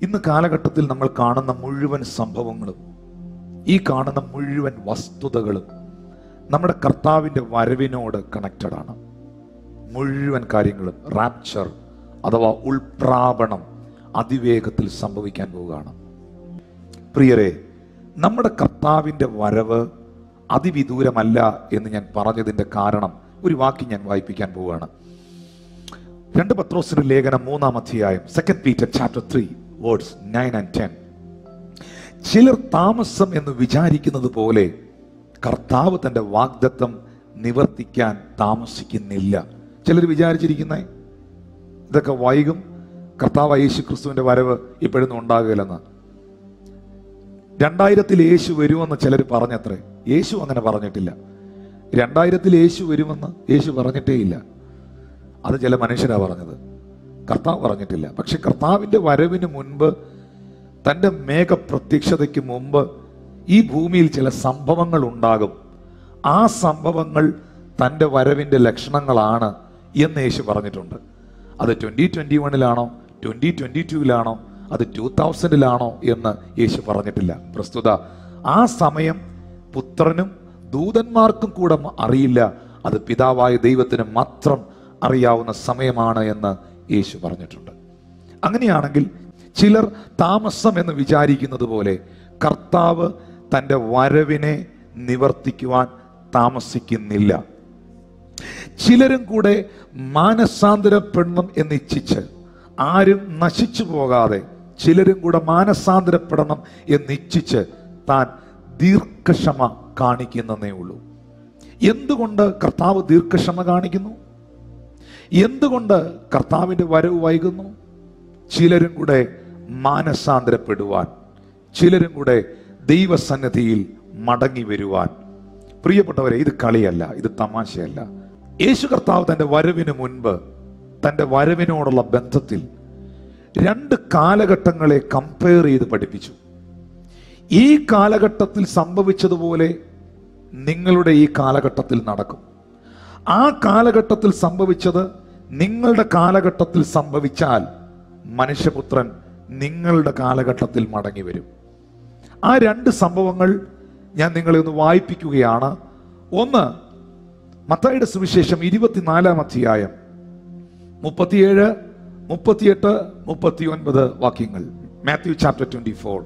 ഇന്ന് കാലഘട്ടത്തിൽ നമ്മൾ കാണുന്ന മുഴുവൻ സംഭവങ്ങളും, ഈ കാണുന്ന മുഴുവൻ വസ്തുതകളും നമ്മുടെ കർത്താവിൻ്റെ വരവിനോട് കണക്റ്റഡ് ആണ്. മുഴുവൻ കാര്യങ്ങളും റാപ്ചർ അഥവാ ഉൾപ്രാപണം അതിവേഗത്തിൽ സംഭവിക്കാൻ പോവുകയാണ്. പ്രിയരെ, നമ്മുടെ കർത്താവിൻ്റെ വരവ് അതിവിദൂരമല്ല എന്ന് ഞാൻ പറഞ്ഞതിൻ്റെ കാരണം ഒരു വാക്യം ഞാൻ വായിപ്പിക്കാൻ പോവുകയാണ്. 2 പത്രോസിന്റെ ലേഖനം 3-ാം അധ്യായം, 2 Peter chapter 3 verse 9 and 10. ചിലർ താമസം എന്ന് വിചാരിക്കുന്നത് പോലെ കർത്താവ് തൻ്റെ വാഗ്ദത്തം നിവർത്തിക്കാൻ താമസിക്കുന്നില്ല. ചിലർ വിചാരിച്ചിരിക്കുന്നേ ഇതൊക്കെ വൈകും, കർത്താവ് യേശു ക്രിസ്തുവിന്റെ വരവ് ഇപ്പോഴൊന്നും ഉണ്ടാകുകയില്ലെന്ന്. 2000 യേശു വരുമെന്ന് ചിലർ പറഞ്ഞത്രേ. യേശു അങ്ങനെ പറഞ്ഞിട്ടില്ല. 2000 യേശു വരുമെന്ന് യേശു പറഞ്ഞിട്ടേ ഇല്ല. അത് ചില മനുഷ്യരാ പറഞ്ഞത്, കർത്താവ് പറഞ്ഞിട്ടില്ല. പക്ഷെ കർത്താവിൻ്റെ വരവിന് മുൻപ്, തൻ്റെ മേഘപ്രത്യക്ഷതയ്ക്ക് മുമ്പ് ഈ ഭൂമിയിൽ ചില സംഭവങ്ങൾ ഉണ്ടാകും. ആ സംഭവങ്ങൾ തൻ്റെ വരവിൻ്റെ ലക്ഷണങ്ങളാണ് എന്ന് യേശു പറഞ്ഞിട്ടുണ്ട്. അത് 2021-ലാണോ 2022-ലാണോ അത് 2000-ലാണോ എന്ന് യേശു പറഞ്ഞിട്ടില്ല. പ്രസ്തുത ആ സമയം പുത്രനും ദൂതന്മാർക്കും കൂടെ അറിയില്ല. അത് പിതാവായ ദൈവത്തിന് മാത്രം അറിയാവുന്ന സമയമാണ് എന്ന് യേശു പറഞ്ഞിട്ടുണ്ട്. അങ്ങനെയാണെങ്കിൽ ചിലർ താമസം എന്ന് വിചാരിക്കുന്നത് പോലെ കർത്താവ് തൻ്റെ വരവിനെ നിവർത്തിക്കുവാൻ താമസിക്കുന്നില്ല. ചിലരും കൂടെ മാനസാന്തരപ്പെടണം എന്നിച്ഛിച്ച്, ആരും നശിച്ചു പോകാതെ ചിലരും കൂടെ മാനസാന്തരപ്പെടണം എന്നിച്ഛിച്ച് താൻ ദീർഘക്ഷമ കാണിക്കുന്നതേ ഉള്ളൂ. എന്തുകൊണ്ട് കർത്താവ് ദീർഘക്ഷമ കാണിക്കുന്നു? എന്തുകൊണ്ട് കർത്താവിൻ്റെ വരവ് വൈകുന്നു? ചിലരും കൂടെ മാനസാന്തരപ്പെടുവാൻ, ചിലരും കൂടെ ദൈവസന്നിധിയിൽ മടങ്ങി വരുവാൻ. പ്രിയപ്പെട്ടവരെ, ഇത് കളിയല്ല, ഇത് തമാശയല്ല. യേശു കർത്താവ് തൻ്റെ വരവിന് മുൻപ്, തൻ്റെ വരവിനോടുള്ള ബന്ധത്തിൽ 2 കാലഘട്ടങ്ങളെ കമ്പയർ ചെയ്ത് പഠിപ്പിച്ചു. ഈ കാലഘട്ടത്തിൽ സംഭവിച്ചതുപോലെ നിങ്ങളുടെ ഈ കാലഘട്ടത്തിൽ നടക്കും. ആ കാലഘട്ടത്തിൽ സംഭവിച്ചത് നിങ്ങളുടെ കാലഘട്ടത്തിൽ സംഭവിച്ചാൽ മനുഷ്യപുത്രൻ നിങ്ങളുടെ കാലഘട്ടത്തിൽ മടങ്ങി വരും. ആ 2 സംഭവങ്ങൾ ഞാൻ നിങ്ങളെ ഒന്ന് വായിപ്പിക്കുകയാണ്. ഒന്ന്, മത്തായിയുടെ സുവിശേഷം 24-ാം അധ്യായം 37, 38, 39 വാക്യങ്ങൾ. Matthew chapter 24.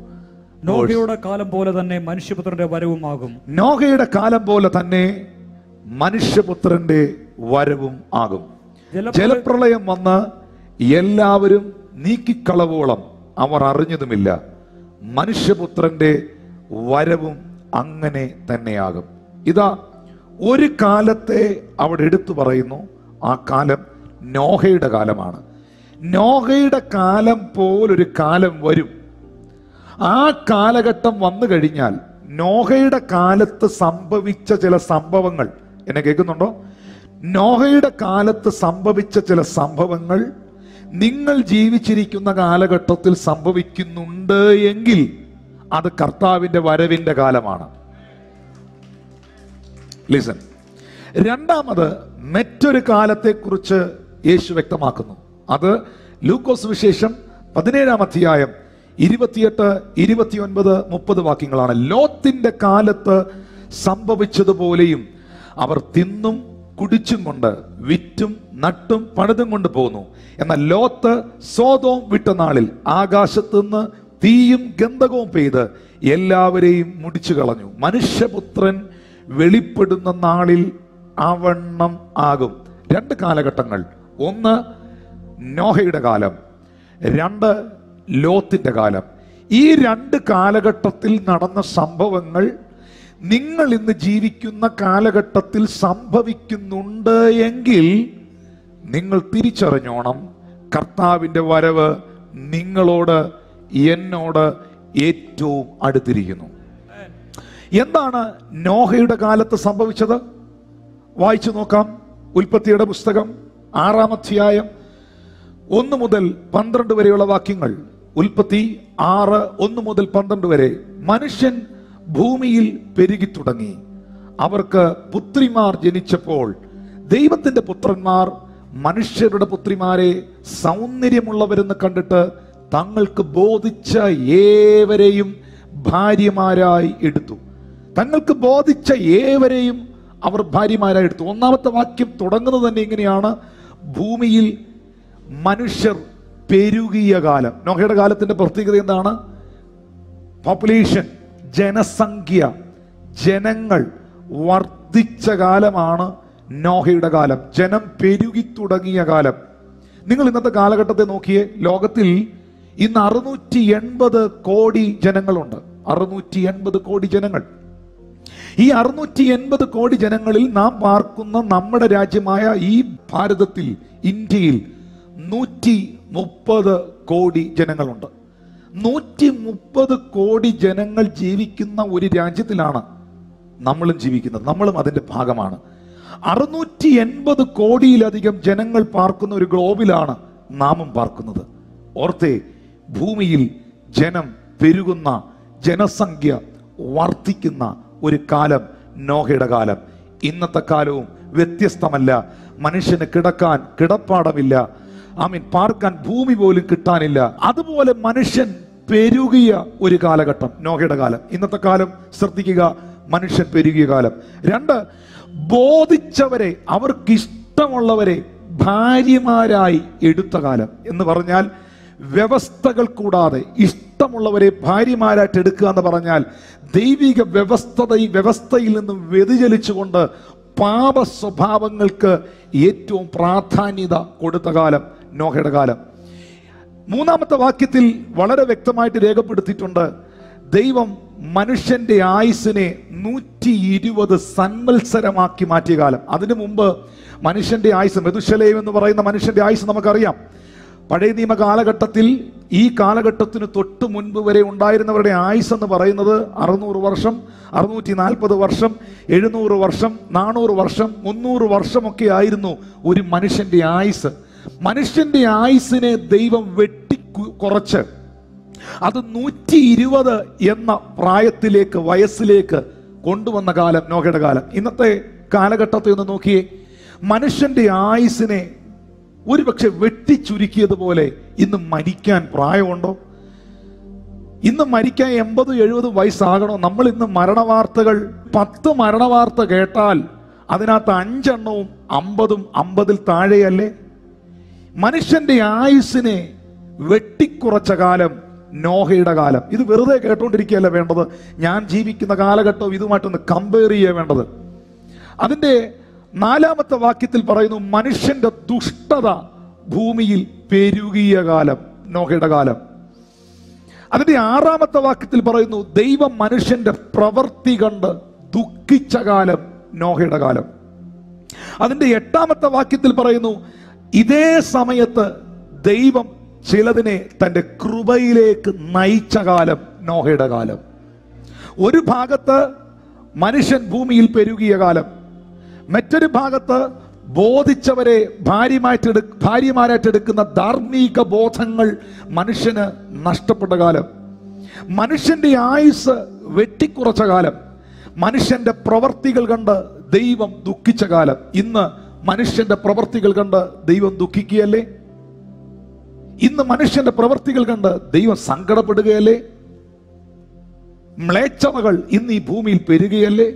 നോഹയുടെ കാലം പോലെ തന്നെ മനുഷ്യപുത്രന്റെ വരവുമാകും. നോഹയുടെ കാലം പോലെ തന്നെ മനുഷ്യപുത്രന്റെ വരവും ആകും. ജലപ്രളയം വന്ന് എല്ലാവരും നീക്കിക്കളവോളം അവർ അറിഞ്ഞതുമില്ല. മനുഷ്യപുത്രന്റെ വരവും അങ്ങനെ തന്നെയാകും. ഇതാ ഒരു കാലത്തെ അവിടെ എടുത്തു പറയുന്നു. ആ കാലം നോഹയുടെ കാലമാണ്. നോഹയുടെ കാലം പോലൊരു കാലം വരും. ആ കാലഘട്ടം വന്നു കഴിഞ്ഞാൽ നോഹയുടെ കാലത്ത് സംഭവിച്ച ചില സംഭവങ്ങൾ, എന്നെ കേൾക്കുന്നുണ്ടോ? നോഹയുടെ കാലത്ത് സംഭവിച്ച ചില സംഭവങ്ങൾ നിങ്ങൾ ജീവിച്ചിരിക്കുന്ന കാലഘട്ടത്തിൽ സംഭവിക്കുന്നുണ്ട് എങ്കിൽ അത് കർത്താവിൻ്റെ വരവിൻ്റെ കാലമാണ്. ലിസൺ. രണ്ടാമത് മറ്റൊരു കാലത്തെക്കുറിച്ച് യേശു വ്യക്തമാക്കുന്നു. അത് ലൂക്കോസ് വിശേഷം 17-ാം അധ്യായം 28, 29, 30 വാക്യങ്ങളാണ്. ലോത്തിന്റെ കാലത്ത് സംഭവിച്ചതുപോലെയും അവർ തിന്നും കുടിച്ചും കൊണ്ട് വിറ്റും നട്ടും പണിതും കൊണ്ട് പോന്നു. എന്നാൽ ലോത്ത് സോദോം വിട്ട നാളിൽ ആകാശത്തു നിന്ന് തീയും ഗന്ധകവും പെയ്ത് എല്ലാവരെയും മുടിച്ചു കളഞ്ഞു. മനുഷ്യപുത്രൻ വെളിപ്പെടുന്ന നാളിൽ അവണ്ണം ആകും. 2 കാലഘട്ടങ്ങൾ. ഒന്ന് നോഹയുടെ കാലം, 2 ലോത്തിന്റെ കാലം. ഈ 2 കാലഘട്ടത്തിൽ നടന്ന സംഭവങ്ങൾ നിങ്ങൾ ഇന്ന് ജീവിക്കുന്ന കാലഘട്ടത്തിൽ സംഭവിക്കുന്നുണ്ട് എങ്കിൽ നിങ്ങൾ തിരിച്ചറിഞ്ഞോണം, കർത്താവിൻ്റെ വരവ് നിങ്ങളോട് എന്നോട് ഏറ്റവും അടുത്തിരിക്കുന്നു. എന്താണ് നോഹയുടെ കാലത്ത് സംഭവിച്ചത്? വായിച്ചു നോക്കാം. ഉൽപ്പത്തിയുടെ പുസ്തകം 6-ാം അധ്യായം 1 മുതൽ 12 വരെയുള്ള വാക്യങ്ങൾ. ഉൽപ്പത്തി 6, 1 മുതൽ 12 വരെ. മനുഷ്യൻ ഭൂമിയിൽ പെരുകി തുടങ്ങി. അവർക്ക് പുത്രിമാർ ജനിച്ചപ്പോൾ ദൈവത്തിന്റെ പുത്രന്മാർ മനുഷ്യരുടെ പുത്രിമാരെ സൗന്ദര്യമുള്ളവരെന്ന് കണ്ടിട്ട് തങ്ങൾക്ക് ബോധിച്ച ഏവരെയും ഭാര്യമാരായി എടുത്തു. തങ്ങൾക്ക് ബോധിച്ച ഏവരെയും അവർ ഭാര്യമാരായി എടുത്തു. ഒന്നാമത്തെ വാക്യം തുടങ്ങുന്നത് തന്നെ ഇങ്ങനെയാണ്: ഭൂമിയിൽ മനുഷ്യർ പെരുകിയ കാലം. നോഹയുടെ കാലത്തിന്റെ പ്രത്യേകത എന്താണ്? പോപ്പുലേഷൻ, ജനസംഖ്യ, ജനങ്ങൾ വർദ്ധിച്ച കാലമാണ് നോഹയുടെ കാലം. ജനം പെരുകി തുടങ്ങിയ കാലം. നിങ്ങൾ ഇന്നത്തെ കാലഘട്ടത്തെ നോക്കിയേ. ലോകത്തിൽ ഇന്ന് 680 കോടി ജനങ്ങളുണ്ട്. 680 കോടി ജനങ്ങൾ. ഈ 680 കോടി ജനങ്ങളിൽ നാം പാർക്കുന്ന നമ്മുടെ രാജ്യമായ ഈ ഭാരതത്തിൽ, ഇന്ത്യയിൽ 130 കോടി ജനങ്ങളുണ്ട്. 130 കോടി ജനങ്ങൾ ജീവിക്കുന്ന ഒരു രാജ്യത്തിലാണ് നമ്മളും ജീവിക്കുന്നത്. നമ്മളും അതിന്റെ ഭാഗമാണ്. 680 കോടിയിലധികം ജനങ്ങൾ പാർക്കുന്ന ഒരു ഗ്ലോബിലാണ് നാമും പാർക്കുന്നത്. ഓർത്തേ, ഭൂമിയിൽ ജനം പെരുകുന്ന, ജനസംഖ്യ വർദ്ധിക്കുന്ന ഒരു കാലം നോഹയുടെ കാലം. ഇന്നത്തെ കാലവും വ്യത്യസ്തമല്ല. മനുഷ്യന് കിടക്കാൻ കിടപ്പാടമില്ല, പാർക്കാൻ ഭൂമി പോലും കിട്ടാനില്ല. അതുപോലെ മനുഷ്യൻ പെരുകിയ ഒരു കാലഘട്ടം നോഹയുടെ കാലം. ഇന്നത്തെ കാലം ശ്രദ്ധിക്കുക, മനുഷ്യൻ പെരുകിയ കാലം. 2, ബോധിച്ചവരെ, അവർക്കിഷ്ടമുള്ളവരെ ഭാര്യമാരായി എടുത്ത കാലം. എന്ന് പറഞ്ഞാൽ വ്യവസ്ഥകൾ കൂടാതെ ഇഷ്ടമുള്ളവരെ ഭാര്യമാരായിട്ട് എടുക്കുക എന്ന് പറഞ്ഞാൽ ദൈവിക വ്യവസ്ഥയിൽ നിന്നും വ്യതിചലിച്ചുകൊണ്ട് പാപ സ്വഭാവങ്ങൾക്ക് ഏറ്റവും പ്രാധാന്യത കൊടുത്ത കാലം നോഹയുടെ കാലം. 3-ാമത്തെ വാക്യത്തിൽ വളരെ വ്യക്തമായിട്ട് രേഖപ്പെടുത്തിയിട്ടുണ്ട്: ദൈവം മനുഷ്യന്റെ ആയുസ്സിനെ 120 സംവത്സരമാക്കി മാറ്റിയ കാലം. അതിനു മുമ്പ് മനുഷ്യന്റെ ആയുസ്, മെതുശലേം എന്ന് പറയുന്ന മനുഷ്യന്റെ ആയുസ് നമുക്കറിയാം. പഴയ നിയമ കാലഘട്ടത്തിൽ, ഈ കാലഘട്ടത്തിന് തൊട്ട് മുൻപ് വരെ ഉണ്ടായിരുന്നവരുടെ ആയുസ് എന്ന് പറയുന്നത് 600 വർഷം, 640 വർഷം, 700 വർഷം, 400 വർഷം, 300 വർഷമൊക്കെ ആയിരുന്നു ഒരു മനുഷ്യന്റെ ആയുസ്. മനുഷ്യന്റെ ആയുസിനെ ദൈവം വെട്ടിക്കുറച്ച് അത് 120 എന്ന പ്രായത്തിലേക്ക്, വയസ്സിലേക്ക് കൊണ്ടുവന്ന കാലം നോഹയുടെ കാലം. ഇന്നത്തെ കാലഘട്ടത്തെ ഒന്ന് നോക്കിയേ. മനുഷ്യന്റെ ആയുസിനെ ഒരുപക്ഷെ വെട്ടിച്ചുരുക്കിയതുപോലെ ഇന്ന് മരിക്കാൻ പ്രായമുണ്ടോ? ഇന്ന് മരിക്കാൻ 80-70 വയസ്സാകണോ? നമ്മൾ ഇന്ന് മരണവാർത്തകൾ, 10 മരണവാർത്ത കേട്ടാൽ അതിനകത്ത് 5 എണ്ണവും 50-ഉം 50-ൽ താഴെയല്ലേ? മനുഷ്യന്റെ ആയുസ്സിനെ വെട്ടിക്കുറച്ച കാലം നോഹയുടെ കാലം. ഇത് വെറുതെ കേട്ടോണ്ടിരിക്കുകയല്ല വേണ്ടത്. ഞാൻ ജീവിക്കുന്ന കാലഘട്ടവും ഇതുമായിട്ടൊന്ന് കമ്പയർ ചെയ്യുക വേണ്ടത്. അതിന്റെ 4-ാമത്തെ വാക്യത്തിൽ പറയുന്നു: മനുഷ്യന്റെ ദുഷ്ടത ഭൂമിയിൽ പെരുകിയ കാലം നോഹയുടെ കാലം. അതിന്റെ 6-ാമത്തെ വാക്യത്തിൽ പറയുന്നു: ദൈവം മനുഷ്യന്റെ പ്രവൃത്തി കണ്ട് ദുഃഖിച്ച കാലം നോഹയുടെ കാലം. അതിന്റെ 8-ാമത്തെ വാക്യത്തിൽ പറയുന്നു: ഇതേ സമയത്ത് ദൈവം ചിലതിനെ തന്റെ കൃപയിലേക്ക് നയിച്ച കാലം നോഹയുടെ കാലം. ഒരു ഭാഗത്ത് മനുഷ്യൻ ഭൂമിയിൽ പെരുകിയ കാലം, മറ്റൊരു ഭാഗത്ത് ബോധിച്ചവരെ ഭാര്യമാരായിട്ടെടുക്കുന്ന ധാർമ്മിക ബോധങ്ങൾ മനുഷ്യന് നഷ്ടപ്പെട്ട കാലം, മനുഷ്യന്റെ ആയുസ് വെട്ടിക്കുറച്ച കാലം, മനുഷ്യന്റെ പ്രവർത്തികൾ കണ്ട് ദൈവം ദുഃഖിച്ച കാലം. ഇന്ന് മനുഷ്യന്റെ പ്രവർത്തികൾ കണ്ട് ദൈവം ദുഃഖിക്കുകയല്ലേ? ഇന്ന് മനുഷ്യന്റെ പ്രവർത്തികൾ കണ്ട് ദൈവം സങ്കടപ്പെടുകയല്ലേ? മ്ലേച്ഛതകൾ ഇന്ന് ഈ ഭൂമിയിൽ പെരുകയല്ലേ?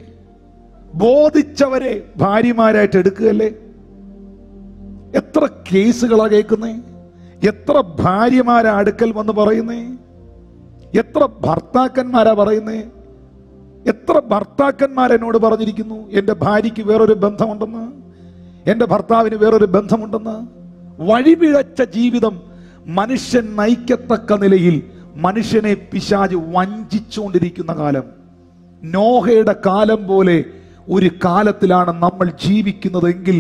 ബോധിച്ചവരെ ഭാര്യമാരായിട്ട് എടുക്കുകയല്ലേ? എത്ര കേസുകളാ കേൾക്കുന്നേ? എത്ര ഭാര്യമാരാ അടുക്കൽ വന്ന് പറയുന്നേ? എത്ര ഭർത്താക്കന്മാരാ പറയുന്നേ? എത്ര ഭർത്താക്കന്മാരെന്നോട് പറഞ്ഞിരിക്കുന്നു എൻ്റെ ഭാര്യയ്ക്ക് വേറൊരു ബന്ധമുണ്ടെന്ന്, എൻ്റെ ഭർത്താവിന് വേറൊരു ബന്ധമുണ്ടെന്ന്. വഴിപിഴച്ച ജീവിതം മനുഷ്യൻ നയിക്കത്തക്ക നിലയിൽ മനുഷ്യനെ പിശാച് വഞ്ചിച്ചുകൊണ്ടിരിക്കുന്ന കാലം. നോഹയുടെ കാലം പോലെ ഒരു കാലത്തിലാണ് നമ്മൾ ജീവിക്കുന്നതെങ്കിൽ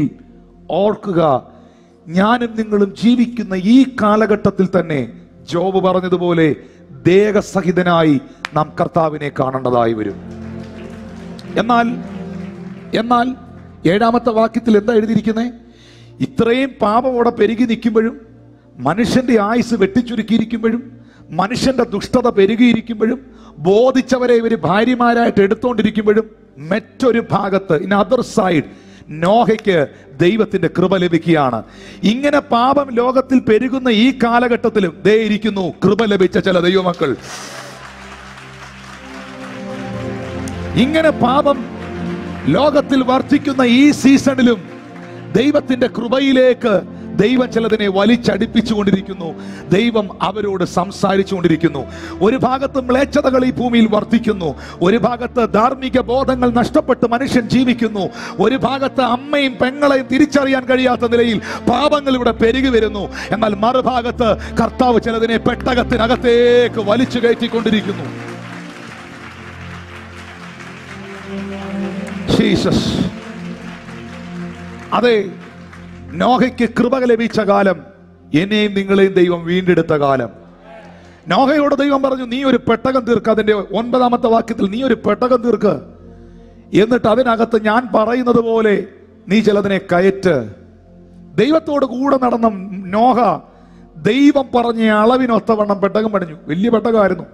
ഓർക്കുക, ഞാനും നിങ്ങളും ജീവിക്കുന്ന ഈ കാലഘട്ടത്തിൽ തന്നെ ജോബ് പറഞ്ഞതുപോലെ ദേഹസഹിതനായി നാം കർത്താവിനെ കാണേണ്ടതായി വരും. എന്നാൽ 7-ാമത്തെ വാക്യത്തിൽ എന്താ എഴുതിയിരിക്കുന്നത്? ഇത്രയും പാപമോടെ പെരുകി നിൽക്കുമ്പോഴും, മനുഷ്യന്റെ ആയുസ് വെട്ടിച്ചുരുക്കിയിരിക്കുമ്പോഴും, മനുഷ്യന്റെ ദുഷ്ടത പെരുകിയിരിക്കുമ്പോഴും, ബോധിച്ചവരെ ഇവർ ഭാര്യമാരായിട്ട് എടുത്തുകൊണ്ടിരിക്കുമ്പോഴും, മറ്റൊരു ഭാഗത്ത്, ഇൻ അതർ സൈഡ്, നോഹയ്ക്ക് ദൈവത്തിന്റെ കൃപ ലഭിക്കുകയാണ്. ഇങ്ങനെ പാപം ലോകത്തിൽ പെരുകുന്ന ഈ കാലഘട്ടത്തിലും ദേ ഇരിക്കുന്നു കൃപ ലഭിച്ച ചില ദൈവമക്കൾ. ഇങ്ങനെ പാപം ലോകത്തിൽ വർദ്ധിക്കുന്ന ഈ സീസണിലും ദൈവത്തിന്റെ കൃപയിലേക്ക് ദൈവം ചിലതിനെ വലിച്ചടിപ്പിച്ചുകൊണ്ടിരിക്കുന്നു. ദൈവം അവരോട് സംസാരിച്ചു കൊണ്ടിരിക്കുന്നു. ഒരു ഭാഗത്ത് മ്ലേച്ഛതകൾ ഈ ഭൂമിയിൽ വർദ്ധിക്കുന്നു, ഒരു ഭാഗത്ത് ധാർമ്മിക ബോധങ്ങൾ നഷ്ടപ്പെട്ട് മനുഷ്യൻ ജീവിക്കുന്നു, ഒരു ഭാഗത്ത് അമ്മയും പെങ്ങളെയും തിരിച്ചറിയാൻ കഴിയാത്ത നിലയിൽ പാപങ്ങൾ ഇവിടെ പെരുകി വരുന്നു. എന്നാൽ മറുഭാഗത്ത് കർത്താവ് ചിലതിനെ പെട്ടകത്തിനകത്തേക്ക് വലിച്ചു കയറ്റിക്കൊണ്ടിരിക്കുന്നു. ജീസസ്. അതെ, നോഹയ്ക്ക് കൃപ ലഭിച്ച കാലം എന്നെയും നിങ്ങളെയും ദൈവം വീണ്ടെടുത്ത കാലം. നോഹയോട് ദൈവം പറഞ്ഞു, നീ ഒരു പെട്ടകം തീർക്ക്. അതിന്റെ 9-ാമത്തെ വാക്യത്തിൽ നീ ഒരു പെട്ടകം തീർക്ക്, എന്നിട്ട് അതിനകത്ത് ഞാൻ പറയുന്നത് പോലെ നീ ചിലതിനെ കയറ്റ്. ദൈവത്തോട് കൂടെ നടന്ന നോഹ ദൈവം പറഞ്ഞ അളവിനൊത്തവണ്ണം പെട്ടകം പണിഞ്ഞു. വലിയ പെട്ടകമായിരുന്നു.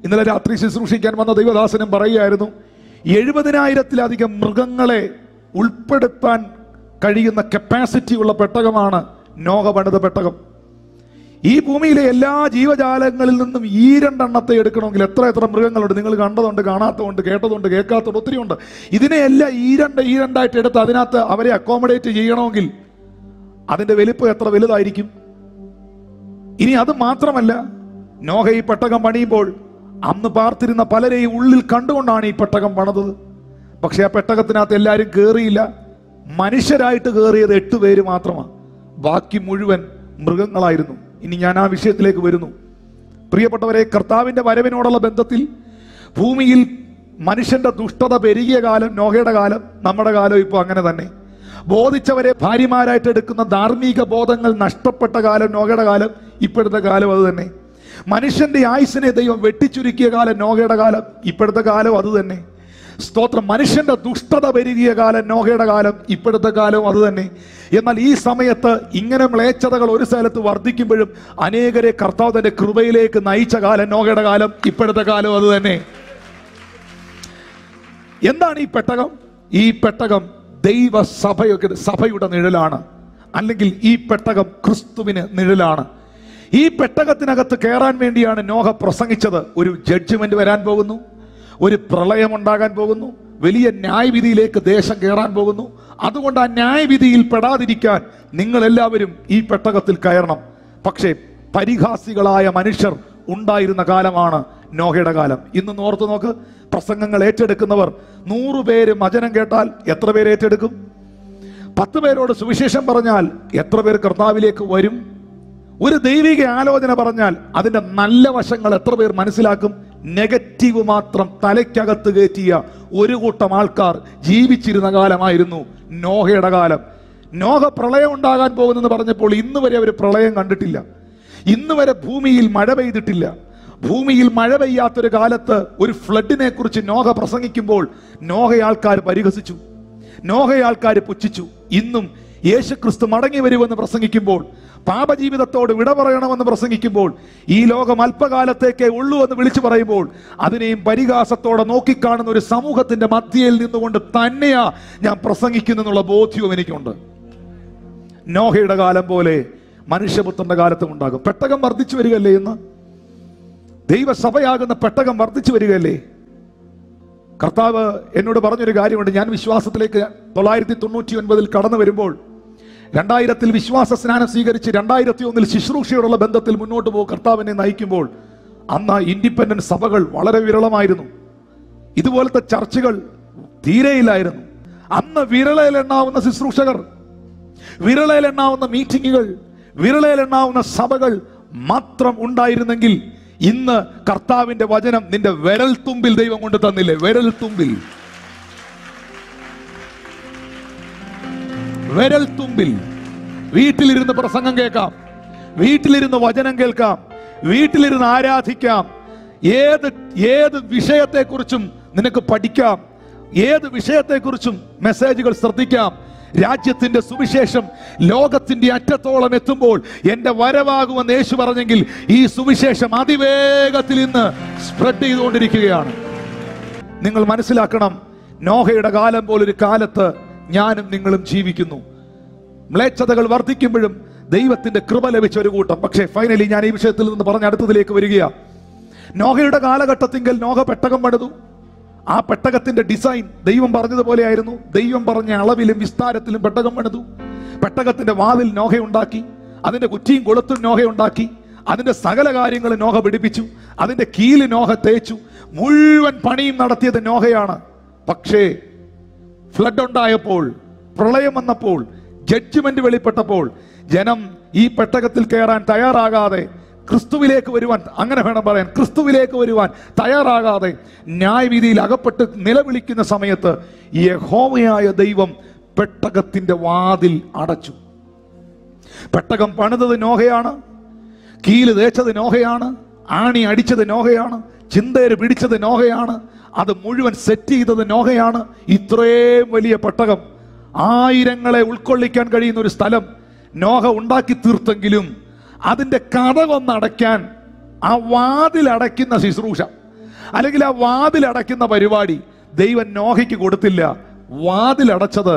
ഇന്നലെ രാത്രി ശുശ്രൂഷിക്കാൻ വന്ന ദൈവദാസനും പറയുകയായിരുന്നു, 70,000-ത്തിലധികം മൃഗങ്ങളെ ഉൾപ്പെടുത്താൻ കഴിയുന്ന കപ്പാസിറ്റി ഉള്ള പെട്ടകമാണ് നോഹ പണിത പെട്ടകം. ഈ ഭൂമിയിലെ എല്ലാ ജീവജാലങ്ങളിൽ നിന്നും ഈ 2 എണ്ണത്തെ എടുക്കണമെങ്കിൽ എത്ര മൃഗങ്ങളുണ്ട്? നിങ്ങൾ കണ്ടതുണ്ട്, കാണാത്തതുണ്ട്, കേട്ടതുണ്ട്, കേൾക്കാത്തതുണ്ട്, ഒത്തിരി ഉണ്ട്. ഇതിനെയെല്ലാം ഈ രണ്ടായിട്ട് എടുത്ത് അതിനകത്ത് അവരെ അക്കോമഡേറ്റ് ചെയ്യണമെങ്കിൽ അതിന്റെ വലിപ്പം എത്ര വലുതായിരിക്കും? ഇനി അത് മാത്രമല്ല, നോഹ ഈ പെട്ടകം പണിയുമ്പോൾ അന്ന് പാർത്തിരുന്ന പലരെയും ഉള്ളിൽ കണ്ടുകൊണ്ടാണ് ഈ പെട്ടകം പണിതത്. പക്ഷെ ആ പെട്ടകത്തിനകത്ത് എല്ലാവരും കയറിയില്ല. മനുഷ്യരായിട്ട് കയറിയത് 8 പേര് മാത്രമാണ്. ബാക്കി മുഴുവൻ മൃഗങ്ങളായിരുന്നു. ഇനി ഞാൻ ആ വിഷയത്തിലേക്ക് വരുന്നു. പ്രിയപ്പെട്ടവരെ, കർത്താവിന്റെ വരവിനോടുള്ള ബന്ധത്തിൽ ഭൂമിയിൽ മനുഷ്യന്റെ ദുഷ്ടത പെരുകിയ കാലം നോഹയുടെ കാലം, നമ്മുടെ കാലം ഇപ്പോൾ അങ്ങനെ തന്നെ. ബോധിച്ചവരെ ഭാര്യമാരായിട്ട് എടുക്കുന്ന ധാർമ്മിക ബോധങ്ങൾ നഷ്ടപ്പെട്ട കാലം നോഹയുടെ കാലം, ഇപ്പോഴത്തെ കാലം അത് തന്നെ. മനുഷ്യന്റെ ആയുസ്സിനെ ദൈവം വെട്ടിച്ചുരുക്കിയ കാലം നോഹയുടെ കാലം, ഇപ്പോഴത്തെ കാലം അത് തന്നെ. സ്തോത്രം. മനുഷ്യന്റെ ദുഷ്ടത പെരുകിയ കാലം നോഹയുടെ കാലം, ഇപ്പോഴത്തെ കാലവും അത് തന്നെ. എന്നാൽ ഈ സമയത്ത് ഇങ്ങനെ മ്ലേച്ഛതകൾ ഒരു സ്ഥലത്ത് വർദ്ധിക്കുമ്പോഴും അനേകരെ കർത്താവ് തന്റെ കൃപയിലേക്ക് നയിച്ച കാലം നോഹയുടെ കാലം, ഇപ്പോഴത്തെ കാലവും അത് തന്നെ. എന്താണ് ഈ പെട്ടകം? ഈ പെട്ടകം സഭയുടെ നിഴലാണ്, അല്ലെങ്കിൽ ഈ പെട്ടകം ക്രിസ്തുവിന് നിഴലാണ്. ഈ പെട്ടകത്തിനകത്ത് കയറാൻ വേണ്ടിയാണ് നോഹ പ്രസംഗിച്ചത്. ഒരു ജഡ്ജ്മെന്റ് വരാൻ പോകുന്നു, ഒരു പ്രളയം ഉണ്ടാകാൻ പോകുന്നു, വലിയ ന്യായവിധിയിലേക്ക് ദേശം കയറാൻ പോകുന്നു. അതുകൊണ്ട് ആ ന്യായവിധിയിൽ പെടാതിരിക്കാൻ നിങ്ങൾ എല്ലാവരും ഈ പെട്ടകത്തിൽ കയറണം. പക്ഷേ പരിഹാസികളായ മനുഷ്യർ ഉണ്ടായിരുന്ന കാലമാണ് നോഹയുടെ കാലം. ഇന്ന് ഓർത്ത് നോക്ക്, പ്രസംഗങ്ങൾ ഏറ്റെടുക്കുന്നവർ 100 പേര് വചനം കേട്ടാൽ എത്ര പേര് ഏറ്റെടുക്കും? 10 പേരോട് സുവിശേഷം പറഞ്ഞാൽ എത്ര പേർ കർത്താവിലേക്ക് വരും? ഒരു ദൈവിക ആലോചന പറഞ്ഞാൽ അതിന്റെ നല്ല വശങ്ങൾ എത്ര പേർ മനസ്സിലാക്കും? നെഗറ്റീവ് മാത്രം തലയ്ക്കകത്ത് കയറ്റിയ ഒരു കൂട്ടം ആൾക്കാർ ജീവിച്ചിരുന്ന കാലമായിരുന്നു നോഹയുടെ കാലം. നോഹ പ്രളയം ഉണ്ടാകാൻ പോകുന്നെന്ന് പറഞ്ഞപ്പോൾ ഇന്ന് വരെ അവർ പ്രളയം കണ്ടിട്ടില്ല. ഇന്ന് വരെ ഭൂമിയിൽ മഴ പെയ്തിട്ടില്ല. ഭൂമിയിൽ മഴ പെയ്യാത്തൊരു കാലത്ത് ഒരു ഫ്ലഡിനെ കുറിച്ച് നോഹ പ്രസംഗിക്കുമ്പോൾ നോഹ ആൾക്കാർ പരിഹസിച്ചു, നോഹ ആൾക്കാർ പുച്ഛിച്ചു. ഇന്നും യേശുക്രിസ്തു മടങ്ങി വരുമെന്ന് പ്രസംഗിക്കുമ്പോൾ, പാപജീവിതത്തോട് വിട പറയണമെന്ന് പ്രസംഗിക്കുമ്പോൾ, ഈ ലോകം അല്പകാലത്തേക്കേ ഉള്ളൂ എന്ന് വിളിച്ചു പറയുമ്പോൾ അതിനെയും പരിഹാസത്തോടെ നോക്കിക്കാണുന്ന ഒരു സമൂഹത്തിന്റെ മധ്യയിൽ നിന്നുകൊണ്ട് തന്നെയാ ഞാൻ പ്രസംഗിക്കുന്നു എന്നുള്ള ബോധ്യവും എനിക്കുണ്ട്. നോഹയുടെ കാലം പോലെ മനുഷ്യപുത്രന്റെ കാലത്തും ഉണ്ടാകും. പെട്ടകം വർദ്ധിച്ചു വരികയല്ലേ? ഇന്ന് ദൈവസഭയാകുന്ന പെട്ടകം വർദ്ധിച്ചു വരികയല്ലേ? കർത്താവ് എന്നോട് പറഞ്ഞൊരു കാര്യമുണ്ട്. ഞാൻ വിശ്വാസത്തിലേക്ക് 999 കടന്നു വരുമ്പോൾ, 2000 വിശ്വാസ സ്നാനം സ്വീകരിച്ച് 2001 ശുശ്രൂഷയോടുള്ള ബന്ധത്തിൽ മുന്നോട്ട് പോകും കർത്താവിനെ നയിക്കുമ്പോൾ, അന്ന് ഇൻഡിപെൻഡന്റ് സഭകൾ വളരെ വിരളമായിരുന്നു. ഇതുപോലത്തെ ചർച്ചുകൾ തീരെയില്ലായിരുന്നു. അന്ന് വിരളയിലെണ്ണാവുന്ന ശുശ്രൂഷകർ, വിരളയിലെണ്ണാവുന്ന മീറ്റിങ്ങുകൾ, വിരളയിലെണ്ണാവുന്ന സഭകൾ മാത്രം ഉണ്ടായിരുന്നെങ്കിൽ ഇന്ന് കർത്താവിന്റെ വചനം നിന്റെ വിരൽ തുമ്പിൽ ദൈവം കൊണ്ട് തന്നില്ലേ? വിരൽ തുമ്പിൽ, വിരൽ തുമ്പിൽ. വീട്ടിലിരുന്ന് പ്രസംഗം കേൾക്കാം, വീട്ടിലിരുന്ന് വചനം കേൾക്കാം, വീട്ടിലിരുന്ന് ആരാധിക്കാം. ഏത് വിഷയത്തെക്കുറിച്ചും നിനക്ക് പഠിക്കാം, ഏത് വിഷയത്തെക്കുറിച്ചും മെസ്സേജുകൾ ശ്രദ്ധിക്കാം. രാജ്യത്തിന്റെ സുവിശേഷം ലോകത്തിന്റെ അറ്റത്തോളം എത്തുമ്പോൾ എന്റെ വരവാകുമെന്ന് യേശു പറഞ്ഞെങ്കിൽ ഈ സുവിശേഷം അതിവേഗത്തിൽ ഇന്ന് സ്പ്രെഡ് ചെയ്തുകൊണ്ടിരിക്കുകയാണ്. നിങ്ങൾ മനസ്സിലാക്കണം, നോഹയുടെ കാലം പോലൊരു കാലത്ത് ഞാനും നിങ്ങളും ജീവിക്കുന്നു. മ്ലേച്ഛതകൾ വർദ്ധിക്കുമ്പോഴും ദൈവത്തിന്റെ കൃപ ലഭിച്ച ഒരു കൂട്ടം. പക്ഷേ ഫൈനലി ഞാൻ ഈ വിഷയത്തിൽ നിന്ന് പറഞ്ഞ അടുത്തതിലേക്ക് വരികയാണ്. നോഹയുടെ കാലഘട്ടത്തിങ്കിൽ നോഹ പെട്ടകം പണിതു. ആ പെട്ടകത്തിന്റെ ഡിസൈൻ ദൈവം പറഞ്ഞതുപോലെ ആയിരുന്നു. ദൈവം പറഞ്ഞ അളവിലും വിസ്താരത്തിലും പെട്ടകം പണിതു. പെട്ടകത്തിന്റെ വാതിൽ നോഹ ഉണ്ടാക്കി. അതിന്റെ കുറ്റിയും കൊളുത്തും നോഹ ഉണ്ടാക്കി. അതിന്റെ സകല കാര്യങ്ങളും നോഹ പിടിപ്പിച്ചു. അതിന്റെ കീല് നോഹ തേച്ചു. മുഴുവൻ പണിയും നടത്തിയത് നോഹയാണ്. പക്ഷേ ഫ്ലഡ് ഉണ്ടായപ്പോൾ, പ്രളയം വന്നപ്പോൾ, ജഡ്ജ്മെന്റ് വെളിപ്പെട്ടപ്പോൾ ജനം ഈ പെട്ടകത്തിൽ കയറാൻ തയ്യാറാകാതെ ക്രിസ്തുവിലേക്ക് വരുവാൻ, അങ്ങനെ വേണം പറയാൻ, ക്രിസ്തുവിലേക്ക് വരുവാൻ തയ്യാറാകാതെ ന്യായവിധിയിൽ അകപ്പെട്ട് നിലവിളിക്കുന്ന സമയത്ത് യഹോവയായ ദൈവം പെട്ടകത്തിന്റെ വാതിൽ അടച്ചു. പെട്ടകം പണിതത് നോഹയാണ്, കീല് തേച്ചത് നോഹയാണ്, ആണി അടിച്ചത് നോഹയാണ്, ചിന്തേര് പിടിച്ചത് നോഹയാണ്, അത് മുഴുവൻ സെറ്റ് ചെയ്തത് നോഹയാണ്. ഇത്രയും വലിയ പെട്ടകം, ആയിരങ്ങളെ ഉൾക്കൊള്ളിക്കാൻ കഴിയുന്ന ഒരു സ്ഥലം നോഹ ഉണ്ടാക്കി തീർത്തെങ്കിലും അതിന്റെ കതകൊന്നടയ്ക്കാൻ, ആ വാതിലടയ്ക്കുന്ന ശുശ്രൂഷ അല്ലെങ്കിൽ ആ വാതിലടയ്ക്കുന്ന പരിപാടി ദൈവം നോഹയ്ക്ക് കൊടുത്തില്ല. വാതിലടച്ചത്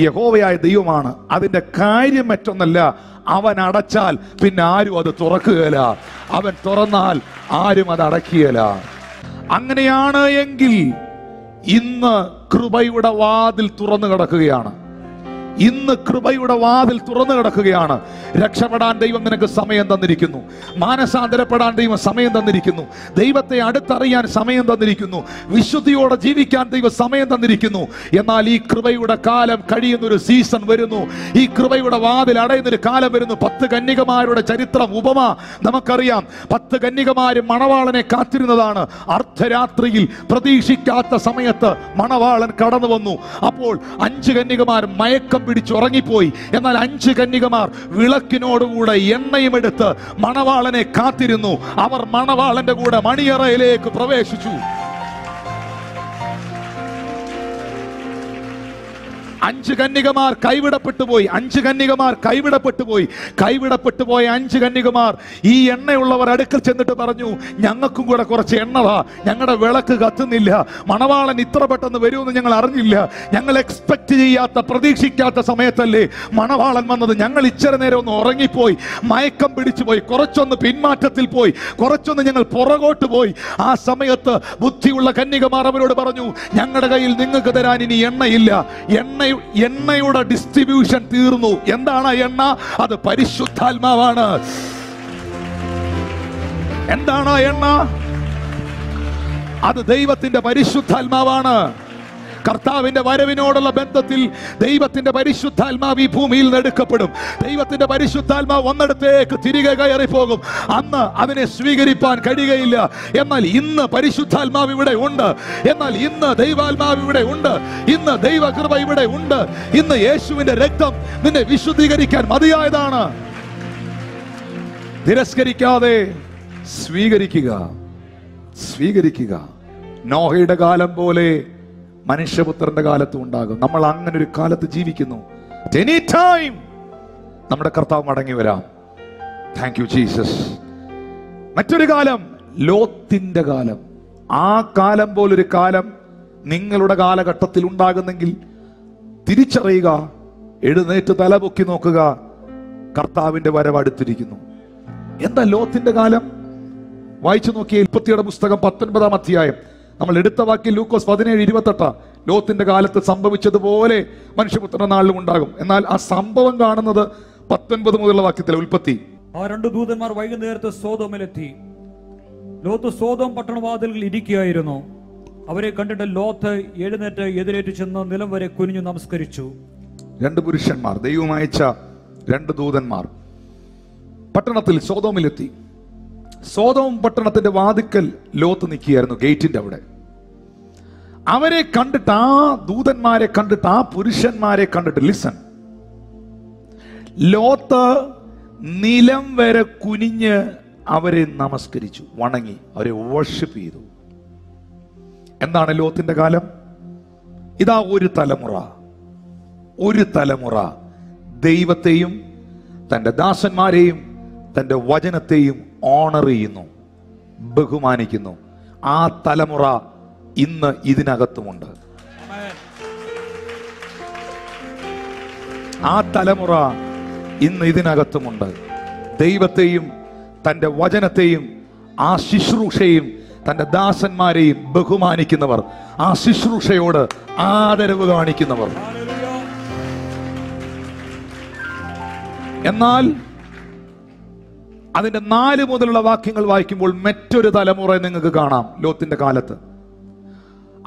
യഹോവയായ ദൈവമാണ്. അതിന്റെ കാര്യം മറ്റൊന്നല്ല, അവൻ അടച്ചാൽ പിന്നെ ആരും അത് തുറക്കുകയില്ല, അവൻ തുറന്നാൽ ആരും അത് അടയ്ക്കുകയില്ല. അങ്ങനെയാണ് എങ്കിൽ ഇന്ന് കൃപയുടെ വാതിൽ തുറന്നു കിടക്കുകയാണ്. ഇന്ന് കൃപയുടെ വാതിൽ തുറന്നു കിടക്കുകയാണ്. രക്ഷപ്പെടാൻ ദൈവം നിനക്ക് സമയം തന്നിരിക്കുന്നു. മാനസാന്തരപ്പെടാൻ ദൈവം സമയം തന്നിരിക്കുന്നു. ദൈവത്തെ അടുത്തറിയാൻ സമയം തന്നിരിക്കുന്നു. വിശുദ്ധിയോടെ ജീവിക്കാൻ ദൈവം സമയം തന്നിരിക്കുന്നു. എന്നാൽ ഈ കൃപയുടെ കാലം കഴിയുന്ന ഒരു സീസൺ വരുന്നു. ഈ കൃപയുടെ വാതിൽ അടയുന്നൊരു കാലം വരുന്നു. 10 കന്യകമാരുടെ ചരിത്രം, ഉപമ നമുക്കറിയാം. 10 കന്യകമാരും മണവാളനെ കാത്തിരുന്നതാണ്. അർദ്ധരാത്രിയിൽ പ്രതീക്ഷിക്കാത്ത സമയത്ത് മണവാളൻ കടന്നു വന്നു. അപ്പോൾ 5 കന്യകമാർ മയക്കം പിടിച്ചുറങ്ങിപ്പോയി. എന്നാൽ 5 കന്യകമാർ വിളക്കിനോടുകൂടെ എണ്ണയും എടുത്ത് മണവാളനെ കാത്തിരുന്നു. അവർ മണവാളന്റെ കൂടെ മണിയറയിലേക്ക് പ്രവേശിച്ചു. 5 കന്യകമാർ കൈവിടപ്പെട്ടു പോയി. 5 കന്യകമാർ കൈവിടപ്പെട്ടു പോയി. കൈവിടപ്പെട്ടു പോയ 5 കന്യകമാർ ഈ എണ്ണയുള്ളവർ അടുക്കൽ ചെന്നിട്ട് പറഞ്ഞു, ഞങ്ങൾക്കും കൂടെ കുറച്ച് എണ്ണതാ, ഞങ്ങളുടെ വിളക്ക് കത്തുന്നില്ല, മണവാളൻ ഇത്ര പെട്ടെന്ന് വരുമെന്ന് ഞങ്ങൾ അറിഞ്ഞില്ല, ഞങ്ങൾ എക്സ്പെക്ട് ചെയ്യാത്ത പ്രതീക്ഷിക്കാത്ത സമയത്തല്ലേ മണവാളൻ വന്നത്, ഞങ്ങൾ ഇച്ചിരി നേരം ഒന്ന് ഉറങ്ങിപ്പോയി, മയക്കം പിടിച്ചു പോയി, കുറച്ചൊന്ന് പിന്മാറ്റത്തിൽ പോയി, കുറച്ചൊന്ന് ഞങ്ങൾ പുറകോട്ട് പോയി. ആ സമയത്ത് ബുദ്ധിയുള്ള കന്യകമാർ അവരോട് പറഞ്ഞു, ഞങ്ങളുടെ കയ്യിൽ നിങ്ങൾക്ക് തരാൻ ഇനി എണ്ണയില്ല, എണ്ണയുടെ ഡിസ്ട്രിബ്യൂഷൻ തീർന്നു. എന്താണ് എണ്ണ? അത് പരിശുദ്ധാത്മാവാണ്. എന്താണ് എണ്ണ? അത് ദൈവത്തിന്റെ പരിശുദ്ധാത്മാവാണ്. കർത്താവിന്റെ വരവിനോടുള്ള ബന്ധത്തിൽ ദൈവത്തിന്റെ പരിശുദ്ധാത്മാവ് ഈ ഭൂമിയിൽ നിന്ന് എടുക്കപ്പെടും. ദൈവത്തിന്റെ പരിശുദ്ധാത്മാവ് വന്നിടത്തേക്ക് തിരികെ കയറി പോകും. അന്ന് അതിനെ സ്വീകരിപ്പാൻ കഴിയുകയില്ല. എന്നാൽ ഇന്ന് പരിശുദ്ധാത്മാവ് ഇവിടെ ഉണ്ട്. എന്നാൽ ഇന്ന് ദൈവാത്മാവ് ഇവിടെ ഉണ്ട്. ഇന്ന് ദൈവകൃപ ഇവിടെ ഉണ്ട്. ഇന്ന് യേശുവിന്റെ രക്തം നിന്നെ വിശുദ്ധീകരിക്കാൻ മതിയായതാണ്. തിരസ്കരിക്കാതെ സ്വീകരിക്കുക, സ്വീകരിക്കുക. നോഹയുടെ കാലം പോലെ മനുഷ്യപുത്രന്റെ കാലത്തും ഉണ്ടാകും. നമ്മൾ അങ്ങനെ ഒരു കാലത്ത് ജീവിക്കുന്നു. എനി ടൈം നമ്മുടെ കർത്താവ് മടങ്ങി വരാം. Thank you Jesus. മറ്റൊരു കാലം ലോത്തിന്റെ കാലം. ആ കാലം പോലൊരു കാലം നിങ്ങളുടെ കാലഘട്ടത്തിൽ ഉണ്ടാകുന്നെങ്കിൽ തിരിച്ചറിയുക, എഴുന്നേറ്റ് തലപൊക്കി നോക്കുക, കർത്താവിന്റെ വരവ് അടുത്തിരിക്കുന്നു. എന്താ ലോത്തിന്റെ കാലം? വായിച്ചു നോക്കിയ ഉൽപ്പത്തിയുടെ പുസ്തകം 19-ാം അധ്യായം. നമ്മൾ എടുത്ത വാക്യം ലൂക്കോസ് 17:28. ലോത്തിന്റെ കാലത്ത് സംഭവിച്ചതുപോലെ മനുഷ്യപുത്രന്റെ നാളിലും ഉണ്ടാകും. എന്നാൽ ആ സംഭവം കാണുന്നത് 19 മുതലുള്ള വാക്യത്തിലെ ഉൽപ്പത്തി. ആ 2 ദൂതന്മാർ വൈകുന്നേരത്ത് സോദോമിലെത്തി. ലോത്ത് സോദോം പട്ടണവാതിലിൽ ഇരിക്കുകയായിരുന്നു. അവരെ കണ്ടിട്ട് ലോത്ത് എഴുന്നേറ്റ് എതിരേറ്റ് ചെന്ന് നിലം വരെ കുനിഞ്ഞു നമസ്കരിച്ചു. 2 പുരുഷന്മാർ, ദൈവം അയച്ച 2 ദൂതന്മാർ പട്ടണത്തിൽ സോദോമിലെത്തി. സോദോം പട്ടണത്തിന്റെ വാതിക്കൽ ലോത്ത് നിൽക്കുകയായിരുന്നു, ഗേറ്റിന്റെ അവിടെ. അവരെ കണ്ടിട്ട്, ആ ദൂതന്മാരെ കണ്ടിട്ട്, ആ പുരുഷന്മാരെ കണ്ടിട്ട്, ലിസൺ, ലോത്ത് നിലം വരെ കുനിഞ്ഞ് അവരെ നമസ്കരിച്ചു, വണങ്ങി, അവരെ വർഷിപ്പ് ചെയ്തു. എന്താണ് ലോത്തിന്റെ കാലം? ഇതാ ഒരു തലമുറ ദൈവത്തെയും തന്റെ ദാസന്മാരെയും തന്റെ വചനത്തെയും ഓണർ ചെയ്യുന്നു, ബഹുമാനിക്കുന്നു. ആ തലമുറ ഇന്ന് ഇതിനകത്തുമുണ്ട്. ആ തലമുറ ഇന്ന് ഇതിനകത്തുമുണ്ട്. ദൈവത്തെയും തൻ്റെ വചനത്തെയും ആ ശുശ്രൂഷയും തൻ്റെ ദാസന്മാരെയും ബഹുമാനിക്കുന്നവർ, ആ ശുശ്രൂഷയോട് ആദരവ് കാണിക്കുന്നവർ. എന്നാൽ അതിന്റെ 4 മുതലുള്ള വാക്യങ്ങൾ വായിക്കുമ്പോൾ മറ്റൊരു തലമുറ നിങ്ങൾക്ക് കാണാം. ലോത്തിന്റെ കാലത്ത്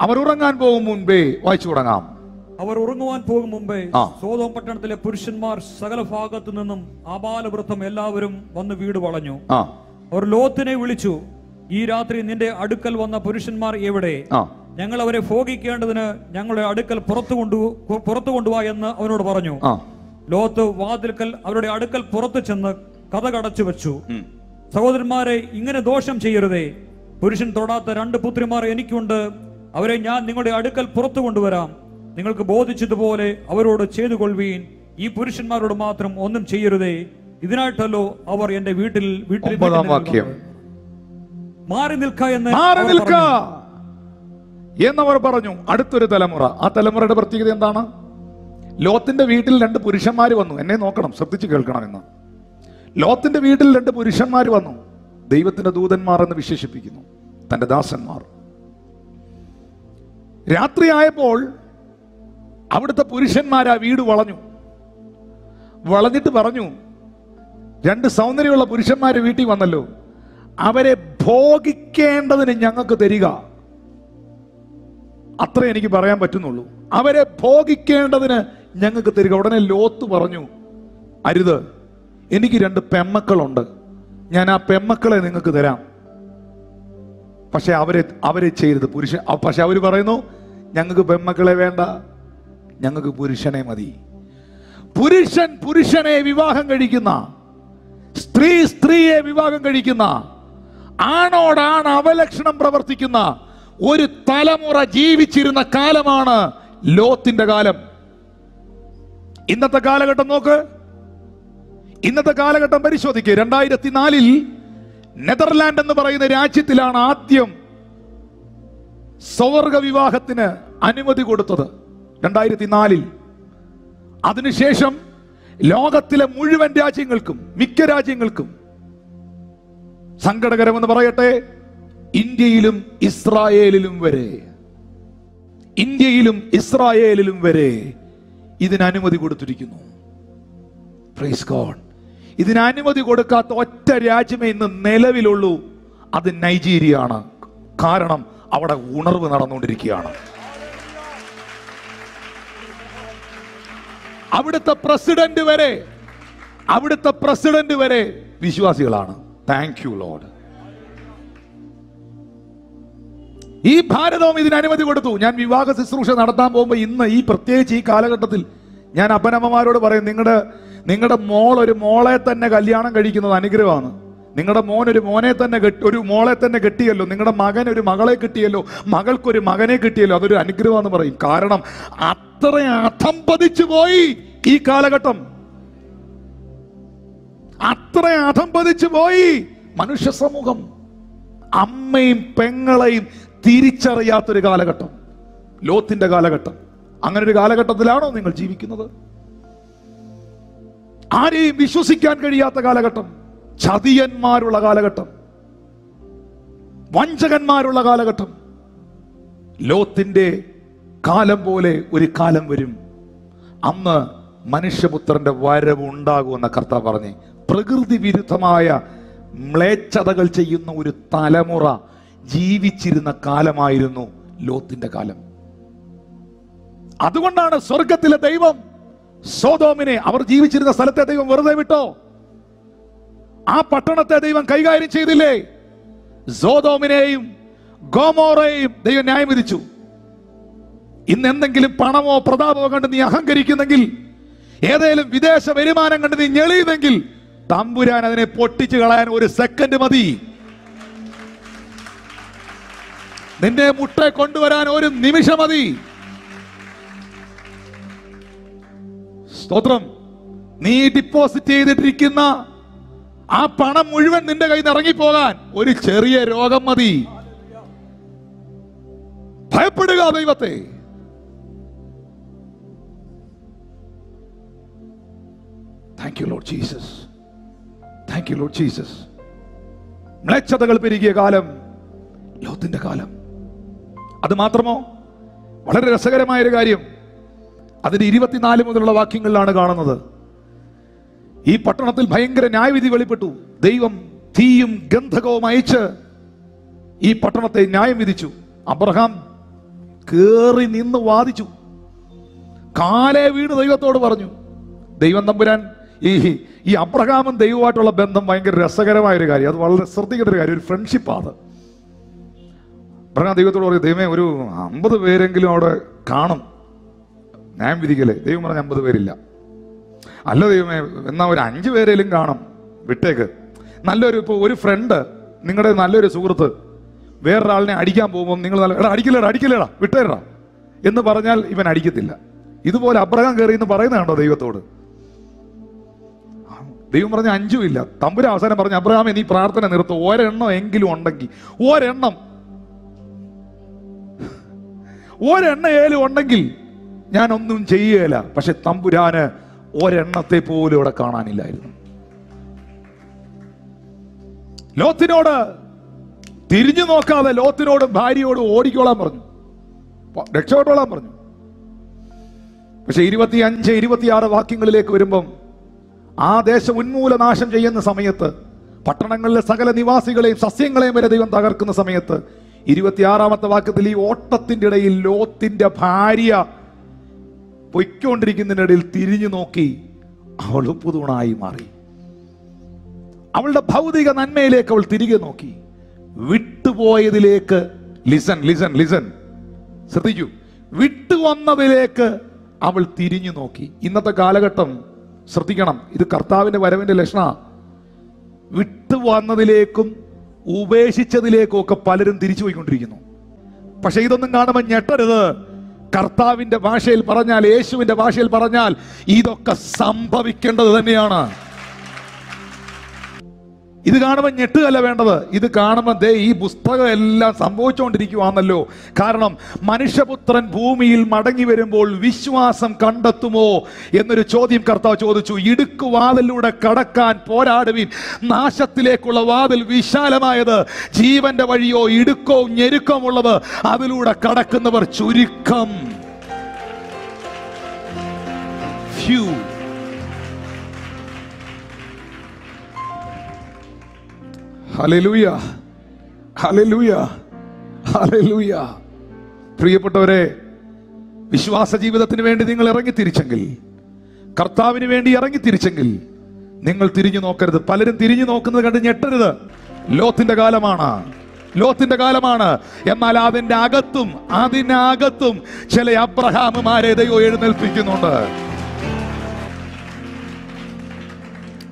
അവർ ഉറങ്ങാൻ പോകും മുൻപേ വായിച്ചു തുടങ്ങാം. അവർ ഉറങ്ങുവാൻ പോകും മുമ്പേ സോദോം പട്ടണത്തിലെ പുരുഷന്മാർ സകല ഭാഗത്തു നിന്നും ആബാലവൃദ്ധം എല്ലാവരും വന്ന് വീട് വളഞ്ഞു. അവർ ലോത്തിനെ വിളിച്ചു, ഈ രാത്രി നിന്റെ അടുക്കൽ വന്ന പുരുഷന്മാർ എവിടെ? ഞങ്ങൾ അവരെ ഭോഗിക്കേണ്ടതിന് ഞങ്ങളുടെ അടുക്കൽ പുറത്തു കൊണ്ടുപോവാ എന്ന് അവനോട് പറഞ്ഞു. ലോത്ത് വാതിൽക്കൽ അവരുടെ അടുക്കൽ പുറത്തു ചെന്ന് കതകടച്ചു വെച്ചു. സഹോദരന്മാരെ, ഇങ്ങനെ ദോഷം ചെയ്യരുതേ. പുരുഷൻ തൊടാത്ത 2 പുത്രിമാർ എനിക്കുണ്ട്. അവരെ ഞാൻ നിങ്ങളുടെ അടുക്കൽ പുറത്തു കൊണ്ടുവരാം. നിങ്ങൾക്ക് ബോധിച്ചതുപോലെ അവരോട് ചെയ്തു കൊള്ളുവീൻ. ഈ പുരുഷന്മാരോട് മാത്രം ഒന്നും ചെയ്യരുതേ. ഇതിനായിട്ടല്ലോ അവർ എന്റെ വീട്ടിൽ മാറി നിൽക്ക എന്നവർ പറഞ്ഞു. അടുത്തൊരു തലമുറ. ആ തലമുറയുടെ പ്രത്യേകത എന്താണ്? ലോത്തിന്റെ വീട്ടിൽ 2 പുരുഷന്മാർ വന്നു. എന്നെ നോക്കണം, ശ്രദ്ധിച്ച് കേൾക്കണം. എന്ന് ലോത്തിന്റെ വീട്ടിൽ 2 പുരുഷന്മാർ വന്നു. ദൈവത്തിന്റെ ദൂതന്മാർ എന്ന് വിശേഷിപ്പിക്കുന്നു തന്റെ ദാസന്മാർ. രാത്രിയായപ്പോൾ അവിടുത്തെ പുരുഷന്മാരാ വീട് വളഞ്ഞിട്ട് പറഞ്ഞു, 2 സൗന്ദര്യമുള്ള പുരുഷന്മാര് വീട്ടിൽ വന്നല്ലോ, അവരെ ഭോഗിക്കേണ്ടതിന് ഞങ്ങൾക്ക് തരിക. അത്രേ എനിക്ക് പറയാൻ പറ്റുന്നുള്ളൂ. അവരെ ഭോഗിക്കേണ്ടതിന് ഞങ്ങൾക്ക് തരിക. ഉടനെ ലോത്ത് പറഞ്ഞു, അരുത്, എനിക്ക് 2 പെമ്മക്കളുണ്ട്, ഞാൻ ആ പെമ്മക്കളെ നിങ്ങൾക്ക് തരാം. പക്ഷെ അവരെ ചെയ്തത് പക്ഷെ അവര് പറയുന്നു, ഞങ്ങൾക്ക് പെമ്മക്കളെ വേണ്ട, ഞങ്ങൾക്ക് പുരുഷനെ മതി. പുരുഷനെ വിവാഹം കഴിക്കുന്ന, സ്ത്രീയെ വിവാഹം കഴിക്കുന്ന, ആണോടാണ് അവലക്ഷണം പ്രവർത്തിക്കുന്ന ഒരു തലമുറ ജീവിച്ചിരുന്ന കാലമാണ് ലോത്തിന്റെ കാലം. ഇന്നത്തെ കാലഘട്ടം നോക്ക്. ഇന്നത്തെ കാലഘട്ടം പരിശോധിക്കുക. 2004 നെതർലാൻഡ് എന്ന് പറയുന്ന രാജ്യത്തിലാണ് ആദ്യം സ്വവർഗ വിവാഹത്തിന് അനുമതി കൊടുത്തത്. 2004. അതിനുശേഷം ലോകത്തിലെ മുഴുവൻ രാജ്യങ്ങൾക്കും, മിക്ക രാജ്യങ്ങൾക്കും, സങ്കടകരമെന്ന് പറയട്ടെ, ഇന്ത്യയിലും ഇസ്രായേലിലും വരെ ഇതിന് അനുമതി കൊടുത്തിരിക്കുന്നു. Praise God. ഇതിന് അനുമതി കൊടുക്കാത്ത ഒറ്റ രാജ്യമേ ഇന്ന് നിലവിലുള്ളൂ. അത് നൈജീരിയ ആണ്. കാരണം അവിടെ ഉണർവ് നടന്നുകൊണ്ടിരിക്കുകയാണ്. അവിടുത്തെ പ്രസിഡന്റ് വരെ വിശ്വാസികളാണ്. Thank you Lord. ഈ ഭാരതവും ഇതിന് അനുമതി കൊടുത്തു. ഞാൻ വിവാഹ ശുശ്രൂഷ നടത്താൻ പോകുമ്പോൾ ഇന്ന് പ്രത്യേകിച്ച് ഈ കാലഘട്ടത്തിൽ ഞാൻ അപ്പനമ്മമാരോട് പറയും, നിങ്ങളുടെ മോൾ ഒരു മോളെ തന്നെ കല്യാണം കഴിക്കുന്നത് അനുഗ്രഹമാണ്. നിങ്ങളുടെ മോൻ ഒരു മോളെ തന്നെ കെട്ടിയല്ലോ, നിങ്ങളുടെ മകൻ ഒരു മകളെ കിട്ടിയല്ലോ, മകൾക്കൊരു മകനെ കിട്ടിയല്ലോ, അതൊരു അനുഗ്രഹമാണെന്ന് പറയും. കാരണം അത്ര അധംപതിച്ചു പോയി ഈ കാലഘട്ടം. അത്ര അധംപതിച്ചു പോയി മനുഷ്യ സമൂഹം. അമ്മയും പെങ്ങളെയും തിരിച്ചറിയാത്തൊരു കാലഘട്ടം, ലോത്തിന്റെ കാലഘട്ടം. അങ്ങനെ ഒരു കാലഘട്ടത്തിലാണോ നിങ്ങൾ ജീവിക്കുന്നത്? ആരെയും വിശ്വസിക്കാൻ കഴിയാത്ത കാലഘട്ടം, ചതിയന്മാരുള്ള കാലഘട്ടം, വഞ്ചകന്മാരുള്ള കാലഘട്ടം. ലോത്തിന്റെ കാലം പോലെ ഒരു കാലം വരും. അന്ന് മനുഷ്യപുത്രന്റെ വരവ് ഉണ്ടാകുമെന്ന കർത്താവ് പറഞ്ഞ്, പ്രകൃതി വിരുദ്ധമായ മ്ലേച്ഛതകൾ ചെയ്യുന്ന ഒരു തലമുറ ജീവിച്ചിരുന്ന കാലമായിരുന്നു ലോത്തിന്റെ കാലം. അതുകൊണ്ടാണ് സ്വർഗത്തിലെ ദൈവം സോദോമിനെ, അവർ ജീവിച്ചിരുന്ന സ്ഥലത്തെ ദൈവം വെറുതെ വിട്ടോ? ആ പട്ടണത്തെ ദൈവം കൈകാര്യം ചെയ്തില്ലേ? സോദോമിനെയും ഗോമോറയെയും ദൈവം ന്യായം വിധിച്ചു. ഇന്ന് എന്തെങ്കിലും പണമോ പ്രതാപമോ കണ്ട് നീ അഹങ്കരിക്കുന്നെങ്കിൽ, ഏതെങ്കിലും വിദേശ വരുമാനം കണ്ട് നീ ഞെളിയുന്നെങ്കിൽ, തമ്പുരാൻ അതിനെ പൊട്ടിച്ചു കളയാൻ 1 സെക്കൻഡ് മതി. നിന്നെ മുട്ട കൊണ്ടുവരാൻ 1 നിമിഷം മതി. സ്തോത്രം. നീ ഡിപ്പോസിറ്റ് ചെയ്തിട്ടിരിക്കുന്ന ആ പണം മുഴുവൻ നിന്റെ കയ്യിൽ നിന്ന് ഇറങ്ങിപ്പോകാൻ 1 ചെറിയ രോഗം മതി. ഭയപ്പെടുക ദൈവത്തെ. Thank you Lord Jesus, thank you Lord Jesus. മ്ലേച്ഛതകൾ പെരുകിയ കാലം ലോത്തിന്റെ കാലം. അത് മാത്രമോ, വളരെ രസകരമായൊരു കാര്യം അതിന്റെ 24 മുതലുള്ള വാക്യങ്ങളിലാണ് കാണുന്നത്. ഈ പട്ടണത്തിൽ ഭയങ്കര ന്യായവിധി വെളിപ്പെട്ടു. ദൈവം തീയും ഗന്ധകവും അയച്ച് ഈ പട്ടണത്തെ ന്യായം വിധിച്ചു. അബ്രഹാം കേറി നിന്ന് വാദിച്ചു, കാലേ വീണ് ദൈവത്തോട് പറഞ്ഞു. ദൈവം തമ്പുരാൻ ഈ അബ്രഹാമും ദൈവമായിട്ടുള്ള ബന്ധം ഭയങ്കര രസകരമായൊരു കാര്യം. അത് വളരെ ശ്രദ്ധിക്കേണ്ട ഒരു കാര്യം, ഒരു ഫ്രണ്ട്ഷിപ്പാണ്. അബ്രഹാം ദൈവത്തോട് പറയും, ദൈവമേ ഒരു 50 പേരെങ്കിലും അവിടെ കാണും, ന്യായം വിധിക്കലേ. ദൈവം പറഞ്ഞ 50 പേരില്ല. അല്ല ദൈവമേ, എന്നാ ഒരു 5 പേരെങ്കിലും കാണും, വിട്ടേക്ക്. ഇപ്പോൾ ഒരു ഫ്രണ്ട്, നിങ്ങളുടെ നല്ലൊരു സുഹൃത്ത് വേറൊരാളിനെ അടിക്കാൻ പോകുമ്പോൾ നിങ്ങൾ അടിക്കില്ലടാ വിട്ടേടാ എന്ന് പറഞ്ഞാൽ ഇവൻ അടിക്കത്തില്ല. ഇതുപോലെ അബ്രഹാം കയറി എന്ന് പറയുന്നതാണോ ദൈവത്തോട്? ദൈവം പറഞ്ഞ 5 ഇല്ല. തമ്പുരാൻ അവസാനം പറഞ്ഞു, അബ്രഹാമേ നീ പ്രാർത്ഥന നിർത്തും, ഒരെണ്ണം എങ്കിലും ഉണ്ടെങ്കിൽ, ഒരെണ്ണയേലും ഉണ്ടെങ്കിൽ ഞാനൊന്നും ചെയ്യുകയില്ല. പക്ഷെ തമ്പുരാന് ഒരെണ്ണത്തെ പോലും ഇവിടെ കാണാനില്ലായിരുന്നു. ലോത്തിനോട് തിരിഞ്ഞു നോക്കാതെ ലോത്തിനോട് ഭാര്യയോട് ഓടിക്കോളാൻ പറഞ്ഞു, രക്ഷപ്പെട്ടോളാൻ പറഞ്ഞു. പക്ഷെ 25, 26 വാക്യങ്ങളിലേക്ക് വരുമ്പം ആ ദേശം ഉന്മൂലനാശം ചെയ്യുന്ന സമയത്ത്, പട്ടണങ്ങളിലെ സകല നിവാസികളെയും സസ്യങ്ങളെയും വരെ ദൈവം തകർക്കുന്ന സമയത്ത്, 26-ാമത്തെ വാക്യത്തിൽ ഈ ഓട്ടത്തിന്റെ ഇടയിൽ ലോത്തിന്റെ ഭാര്യ പൊയ്ക്കൊണ്ടിരിക്കുന്നതിനിടയിൽ തിരിഞ്ഞു നോക്കി, അവൾ ഉപ്പുതൂണായി മാറി. അവളുടെ ഭൗതിക നന്മയിലേക്ക് അവൾ തിരികെ നോക്കി. വിട്ടുപോയതിലേക്ക്, ലിസൺ ശ്രദ്ധിക്കൂ, വിട്ടുവന്നതിലേക്ക് അവൾ തിരിഞ്ഞു നോക്കി. ഇന്നത്തെ കാലഘട്ടം ശ്രദ്ധിക്കണം, ഇത് കർത്താവിന്റെ വരവിന്റെ ലക്ഷണ. വിട്ടുവന്നതിലേക്കും ഉപേക്ഷിച്ചതിലേക്കും ഒക്കെ പലരും തിരിച്ചു പോയിക്കൊണ്ടിരിക്കുന്നു. പക്ഷെ ഇതൊന്നും കാണുമ്പോൾ ഞെട്ടരുത്. കർത്താവിന്റെ ഭാഷയിൽ പറഞ്ഞാൽ, യേശുവിന്റെ ഭാഷയിൽ പറഞ്ഞാൽ, ഇതൊക്കെ സംഭവിക്കേണ്ടത് തന്നെയാണ്. ഇത് കാണുമ്പോൾ ഞെട്ടുകയല്ല വേണ്ടത്. ഇത് കാണുമ്പോൾ ഈ പുസ്തകം എല്ലാം സംഭവിച്ചുകൊണ്ടിരിക്കുവാണല്ലോ. കാരണം മനുഷ്യപുത്രൻ ഭൂമിയിൽ മടങ്ങി വരുമ്പോൾ വിശ്വാസം കണ്ടെത്തുമോ എന്നൊരു ചോദ്യം കർത്താവ് ചോദിച്ചു. ഇടുക്കുവാതിലൂടെ കടക്കാൻ പോരാടുവിൻ, നാശത്തിലേക്കുള്ള വാതിൽ വിശാലമായത്, ജീവന്റെ വഴിയോ ഇടുക്കവും ഞെരുക്കവും ഉള്ളത്, അതിലൂടെ കടക്കുന്നവർ ചുരുക്കം. Hallelujah, hallelujah, hallelujah. പ്രിയപ്പെട്ടവരെ, വിശ്വാസ ജീവിതത്തിന് വേണ്ടി നിങ്ങൾ ഇറങ്ങിത്തിരിച്ചെങ്കിൽ, കർത്താവിന് വേണ്ടി ഇറങ്ങിത്തിരിച്ചെങ്കിൽ നിങ്ങൾ തിരിഞ്ഞു നോക്കരുത്. പലരും തിരിഞ്ഞു നോക്കുന്നത് കണ്ട് ഞെട്ടരുത്. ലോത്തിന്റെ കാലമാണ്. എന്നാൽ അതിനകത്തും ചില അബ്രഹാമുമാരെ ദൈവം എഴുന്നേൽപ്പിക്കുന്നുണ്ട്.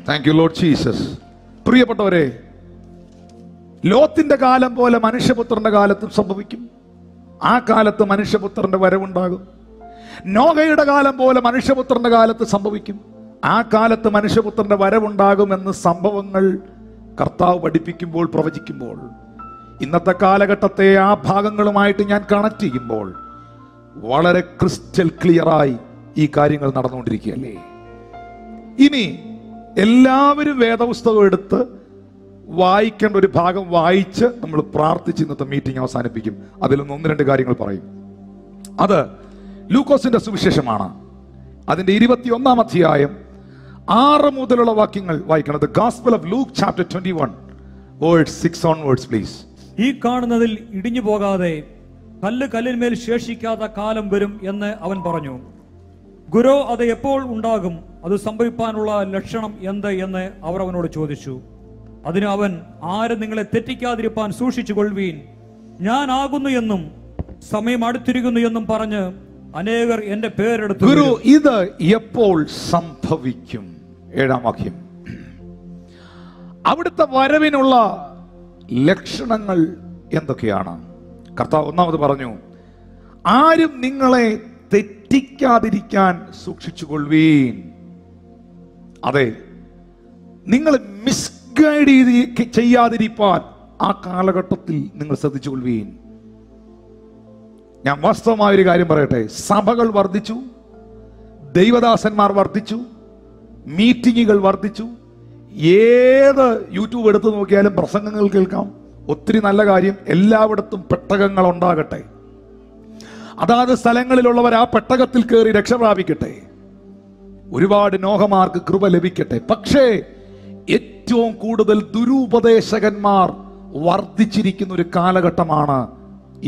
Thank you Lord Jesus. പ്രിയപ്പെട്ടവരെ, ലോത്തിന്റെ കാലം പോലെ മനുഷ്യപുത്രന്റെ കാലത്തും സംഭവിക്കും. ആ കാലത്ത് മനുഷ്യപുത്രന്റെ വരവുണ്ടാകും. നോഹയുടെ കാലം പോലെ മനുഷ്യപുത്രന്റെ കാലത്ത് സംഭവിക്കും. ആ കാലത്ത് മനുഷ്യപുത്രന്റെ വരവുണ്ടാകുമെന്ന് സംഭവങ്ങൾ കർത്താവ് പഠിപ്പിക്കുമ്പോൾ, പ്രവചിക്കുമ്പോൾ, ഇന്നത്തെ കാലഘട്ടത്തെ ആ ഭാഗങ്ങളുമായിട്ട് ഞാൻ കണക്ട് ചെയ്യുമ്പോൾ വളരെ ക്രിസ്റ്റൽ ക്ലിയറായി ഈ കാര്യങ്ങൾ നടന്നുകൊണ്ടിരിക്കുകയല്ലേ. ഇനി എല്ലാവരും വേദപുസ്തകം എടുത്ത് വായിക്കേണ്ട ഒരു ഭാഗം വായിച്ച് നമ്മൾ പ്രാർത്ഥിച്ച് ഇന്നത്തെ മീറ്റിംഗ് അവസാനിപ്പിക്കും. അതിലൊന്ന് 1-2 കാര്യങ്ങൾ പറയും. അത് ലൂക്കോസിന്റെ സുവിശേഷമാണ്. അതിന്റെ 21-ാം അധ്യായം 6 മുതലുള്ള വാക്യങ്ങൾ വായിക്കണം. The Gospel of Luke chapter 21 verse 6 onwards please. ഈ കാണുന്നതിൽ ഇടിഞ്ഞു പോകാതെ കല്ലിന്മേൽ ശേഷിക്കാത്ത കാലം വരും എന്ന് അവൻ പറഞ്ഞു. ഗുരു, അത് എപ്പോൾ ഉണ്ടാകും? അത് സംഭവിക്കാനുള്ള ലക്ഷണം എന്ത് എന്ന് അവർ അവനോട് ചോദിച്ചു. അതിന് അവൻ, ആരും നിങ്ങളെ തെറ്റിക്കാതിരിപ്പാൻ സൂക്ഷിച്ചു കൊള്ളുവീൻ, ഞാൻ ആകുന്നു എന്നും സമയം അടുത്തിരിക്കുന്നു എന്നും പറഞ്ഞ് അനേകർ എന്റെ പേരെടുത്തു. ഗുരു, ഇത് എപ്പോൾ സംഭവിക്കും? 7-ാം വാക്യം. അവിടുത്തെ വരവിനുള്ള ലക്ഷണങ്ങൾ എന്തൊക്കെയാണ്? കർത്താവ് ഒന്നാമത് പറഞ്ഞു, ആരും നിങ്ങളെ തെറ്റിക്കാതിരിക്കാൻ സൂക്ഷിച്ചുകൊള്ളുവീൻ. അതെ, നിങ്ങൾ മിസ്ഗൈഡ് ചെയ്യാതിരിക്കാൻ ആ കാലഘട്ടത്തിൽ നിങ്ങൾ ശ്രദ്ധിച്ചുകൊള്ളുവീൻ. ഞാൻ വാസ്തവമായ ഒരു കാര്യം പറയട്ടെ, സഭകൾ വർദ്ധിച്ചു, ദൈവദാസന്മാർ വർദ്ധിച്ചു, മീറ്റിങ്ങുകൾ വർദ്ധിച്ചു. ഏത് യൂട്യൂബ് എടുത്തു നോക്കിയാലും പ്രസംഗങ്ങൾ കേൾക്കാം. ഒത്തിരി നല്ല കാര്യം. എല്ലായിടത്തും പെട്ടകങ്ങൾ ഉണ്ടാകട്ടെ. അതാത് സ്ഥലങ്ങളിലുള്ളവർ ആ പെട്ടകത്തിൽ കയറി രക്ഷ പ്രാപിക്കട്ടെ. ഒരുപാട് നോഹമാർക്ക് കൃപ ലഭിക്കട്ടെ. പക്ഷേ ഏറ്റവും കൂടുതൽ ദുരുപദേശകന്മാർ വർദ്ധിച്ചിരിക്കുന്ന ഒരു കാലഘട്ടമാണ്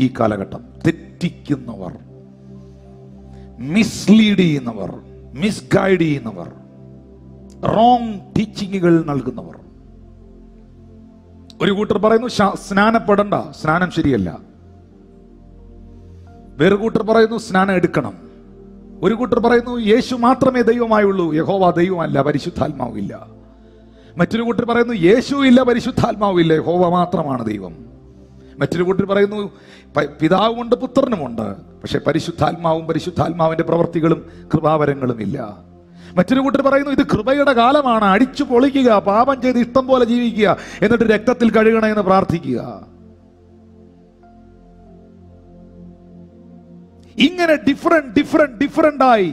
ഈ കാലഘട്ടം. തെറ്റിക്കുന്നവർ, മിസ്ലീഡ് ചെയ്യുന്നവർ, മിസ്ഗൈഡ് ചെയ്യുന്നവർ, റോങ് ടീച്ചിങ്ങുകൾ നൽകുന്നവർ. ഒരു കൂട്ടർ പറയുന്നു സ്നാനപ്പെടണ്ട, സ്നാനം ശരിയല്ല. വേറെ കൂട്ടർ പറയുന്നു സ്നാനം എടുക്കണം. ഒരു കൂട്ടർ പറയുന്നു യേശു മാത്രമേ ദൈവമായുള്ളൂ, യഹോവ ദൈവമല്ല, പരിശുദ്ധാത്മാവില്ല. മറ്റൊരു കൂട്ടർ പറയുന്നു യേശു ഇല്ല, പരിശുദ്ധാത്മാവില്ല, യഹോവ മാത്രമാണ് ദൈവം. മറ്റൊരു കൂട്ടർ പറയുന്നു പിതാവുമുണ്ട് പുത്രനുമുണ്ട്, പക്ഷെ പരിശുദ്ധാത്മാവും പരിശുദ്ധാത്മാവിന്റെ പ്രവർത്തികളും കൃപാവരങ്ങളും ഇല്ല. മറ്റൊരു കൂട്ടർ പറയുന്നു ഇത് കൃപയുടെ കാലമാണ്, അടിച്ചു പൊളിക്കുക, പാപം ചെയ്ത് ഇഷ്ടം പോലെ ജീവിക്കുക, എന്നിട്ട് രക്തത്തിൽ കഴുകണമെന്ന് പ്രാർത്ഥിക്കുക. ഇങ്ങനെ ഡിഫറന്റ് ആയി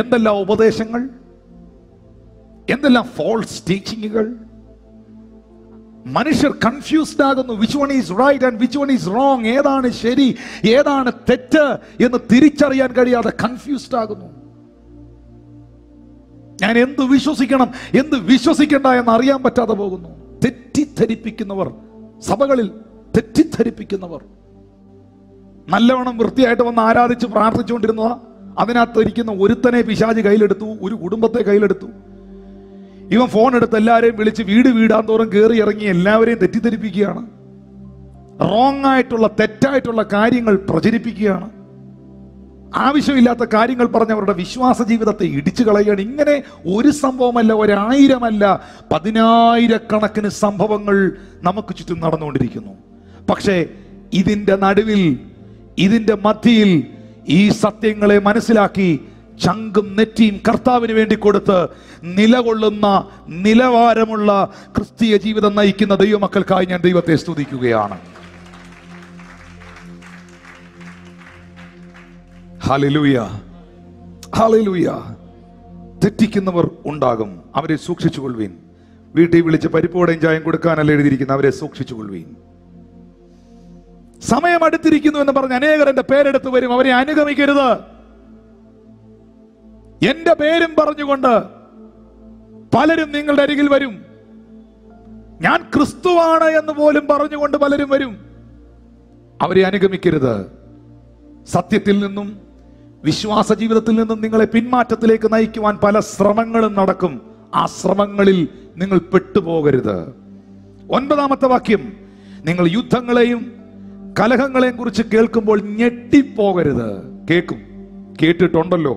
എന്തെല്ലാം ഉപദേശങ്ങൾ, എന്തെല്ലാം ഫോൾസ് ടീച്ചിങ്ങുകൾ. മനുഷ്യർ കൺഫ്യൂസ്ഡ് ആകുന്നു. Which one is right and which one is wrong, ഏതാണ് ശരി ഏതാണ് തെറ്റ് എന്ന് തിരിച്ചറിയാൻ കഴിയാതെ കൺഫ്യൂസ്ഡ് ആകുന്നു. ഞാൻ എന്ത് വിശ്വസിക്കണം എന്ത് വിശ്വസിക്കണ്ട എന്ന് അറിയാൻ പറ്റാതെ പോകുന്നു. തെറ്റിദ്ധരിപ്പിക്കുന്നവർ, സഭകളിൽ തെറ്റിദ്ധരിപ്പിക്കുന്നവർ. നല്ലവണ്ണം വൃത്തിയായിട്ട് വന്ന് ആരാധിച്ച് പ്രാർത്ഥിച്ചുകൊണ്ടിരുന്നതാ, അതിനകത്ത് ഇരിക്കുന്ന ഒരുത്തനെ പിശാച് കയ്യിലെടുത്തു, ഒരു കുടുംബത്തെ കയ്യിലെടുത്തു. ഇവൻ ഫോൺ എടുത്ത് എല്ലാവരെയും വിളിച്ച് വീട് വീടാന്തോറും കയറി ഇറങ്ങി എല്ലാവരെയും തെറ്റിദ്ധരിപ്പിക്കുകയാണ്. റോങ് ആയിട്ടുള്ള തെറ്റായിട്ടുള്ള കാര്യങ്ങൾ പ്രചരിപ്പിക്കുകയാണ്. ആവശ്യമില്ലാത്ത കാര്യങ്ങൾ പറഞ്ഞവരുടെ വിശ്വാസ ജീവിതത്തെ ഇടിച്ചു കളയുകയാണ്. ഇങ്ങനെ ഒരു സംഭവമല്ല, 1000 അല്ല, 10,000കണക്കിന് സംഭവങ്ങൾ നമുക്ക് ചുറ്റും നടന്നുകൊണ്ടിരിക്കുന്നു. പക്ഷേ ഇതിന്റെ നടുവിൽ, ഇതിന്റെ മധ്യയിൽ ഈ സത്യങ്ങളെ മനസ്സിലാക്കി ചങ്കും നെറ്റിയും കർത്താവിന് വേണ്ടി കൊടുത്ത് നിലകൊള്ളുന്ന നിലവാരമുള്ള ക്രിസ്തീയ ജീവിതം നയിക്കുന്ന ദൈവമക്കൾക്കായി ഞാൻ ദൈവത്തെ സ്തുതിക്കുകയാണ്. Hallelujah, hallelujah. തെറ്റിക്കുന്നവർ ഉണ്ടാകും, അവരെ സൂക്ഷിച്ചുകൊള്ളുവീൻ. വീട്ടിൽ വിളിച്ച് പരിപ്പോടെയും ചായം കൊടുക്കാനല്ല എഴുതിയിരിക്കുന്ന, അവരെ സൂക്ഷിച്ചുകൊള്ളുവീൻ. സമയം അടുത്തിരിക്കുന്നു എന്ന് പറഞ്ഞ് അനേകർ എന്റെ പേരെടുത്ത് വരും, അവരെ അനുഗമിക്കരുത്. എന്റെ പേരും പറഞ്ഞുകൊണ്ട് പലരും നിങ്ങളുടെ അരികിൽ വരും. ഞാൻ ക്രിസ്തുവാണ് എന്ന് പോലും പറഞ്ഞുകൊണ്ട് പലരും വരും. അവരെ അനുഗമിക്കരുത്. സത്യത്തിൽ നിന്നും വിശ്വാസ ജീവിതത്തിൽ നിന്നും നിങ്ങളെ പിന്മാറ്റത്തിലേക്ക് നയിക്കുവാൻ പല ശ്രമങ്ങളും നടക്കും. ആ ശ്രമങ്ങളിൽ നിങ്ങൾ പെട്ടുപോകരുത്. 9ാമത്തെ വാക്യം, നിങ്ങൾ യുദ്ധങ്ങളെയും കലഹങ്ങളെയും കുറിച്ച് കേൾക്കുമ്പോൾ ഞെട്ടിപ്പോകരുത്. കേട്ടിട്ടുണ്ടല്ലോ,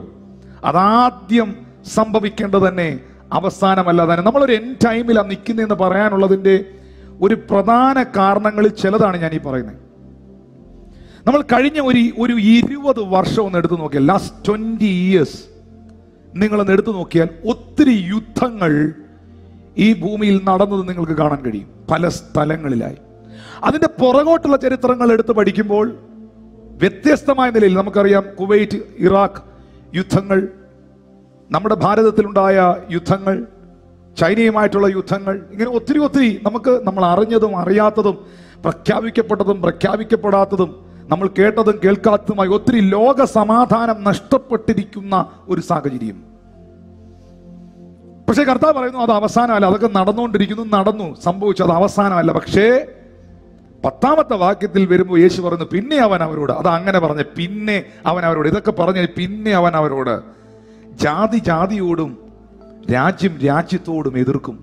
അതാദ്യം സംഭവിക്കേണ്ടത് തന്നെ, അവസാനമല്ല തന്നെ. നമ്മളൊരു എൻഡ് ടൈമിലാണ് നിൽക്കുന്നതെന്ന് പറയാനുള്ളതിൻ്റെ ഒരു പ്രധാന കാരണങ്ങളിൽ ചിലതാണ് ഞാൻ ഈ പറയുന്നത്. നമ്മൾ കഴിഞ്ഞ ഒരു 20 വർഷം ഒന്ന് എടുത്തു നോക്കിയാൽ, ലാസ്റ്റ് 20 years നിങ്ങളൊന്ന് എടുത്തു നോക്കിയാൽ ഒത്തിരി യുദ്ധങ്ങൾ ഈ ഭൂമിയിൽ നടന്നത് നിങ്ങൾക്ക് കാണാൻ കഴിയും, പല സ്ഥലങ്ങളിലായി. അതിന്റെ പുറകോട്ടുള്ള ചരിത്രങ്ങൾ എടുത്ത് പഠിക്കുമ്പോൾ വ്യത്യസ്തമായ നിലയിൽ നമുക്കറിയാം. കുവൈറ്റ്, ഇറാഖ് യുദ്ധങ്ങൾ, നമ്മുടെ ഭാരതത്തിലുണ്ടായ യുദ്ധങ്ങൾ, ചൈനയുമായിട്ടുള്ള യുദ്ധങ്ങൾ, ഇങ്ങനെ ഒത്തിരി നമ്മൾ അറിഞ്ഞതും അറിയാത്തതും പ്രഖ്യാപിക്കപ്പെട്ടതും പ്രഖ്യാപിക്കപ്പെടാത്തതും നമ്മൾ കേട്ടതും കേൾക്കാത്തതുമായി ഒത്തിരി ലോക സമാധാനം നഷ്ടപ്പെട്ടിരിക്കുന്ന ഒരു സാഹചര്യം. പക്ഷെ കർത്താവ് പറയുന്നു അത് അവസാനമല്ല, അതൊക്കെ നടന്നുകൊണ്ടിരിക്കുന്നു, സംഭവിച്ചു, അത് അവസാനമല്ല. പക്ഷേ 10ാമത്തെ വാക്യത്തിൽ വരുമ്പോൾ യേശു പറയുന്നു പിന്നെ അവൻ അവരോട്, അത് അങ്ങനെ പറഞ്ഞ പിന്നെ അവൻ അവരോട്, ഇതൊക്കെ പറഞ്ഞ പിന്നെ അവൻ അവരോട് ജാതി ജാതിയോടും രാജ്യം രാജ്യത്തോടും എതിർക്കും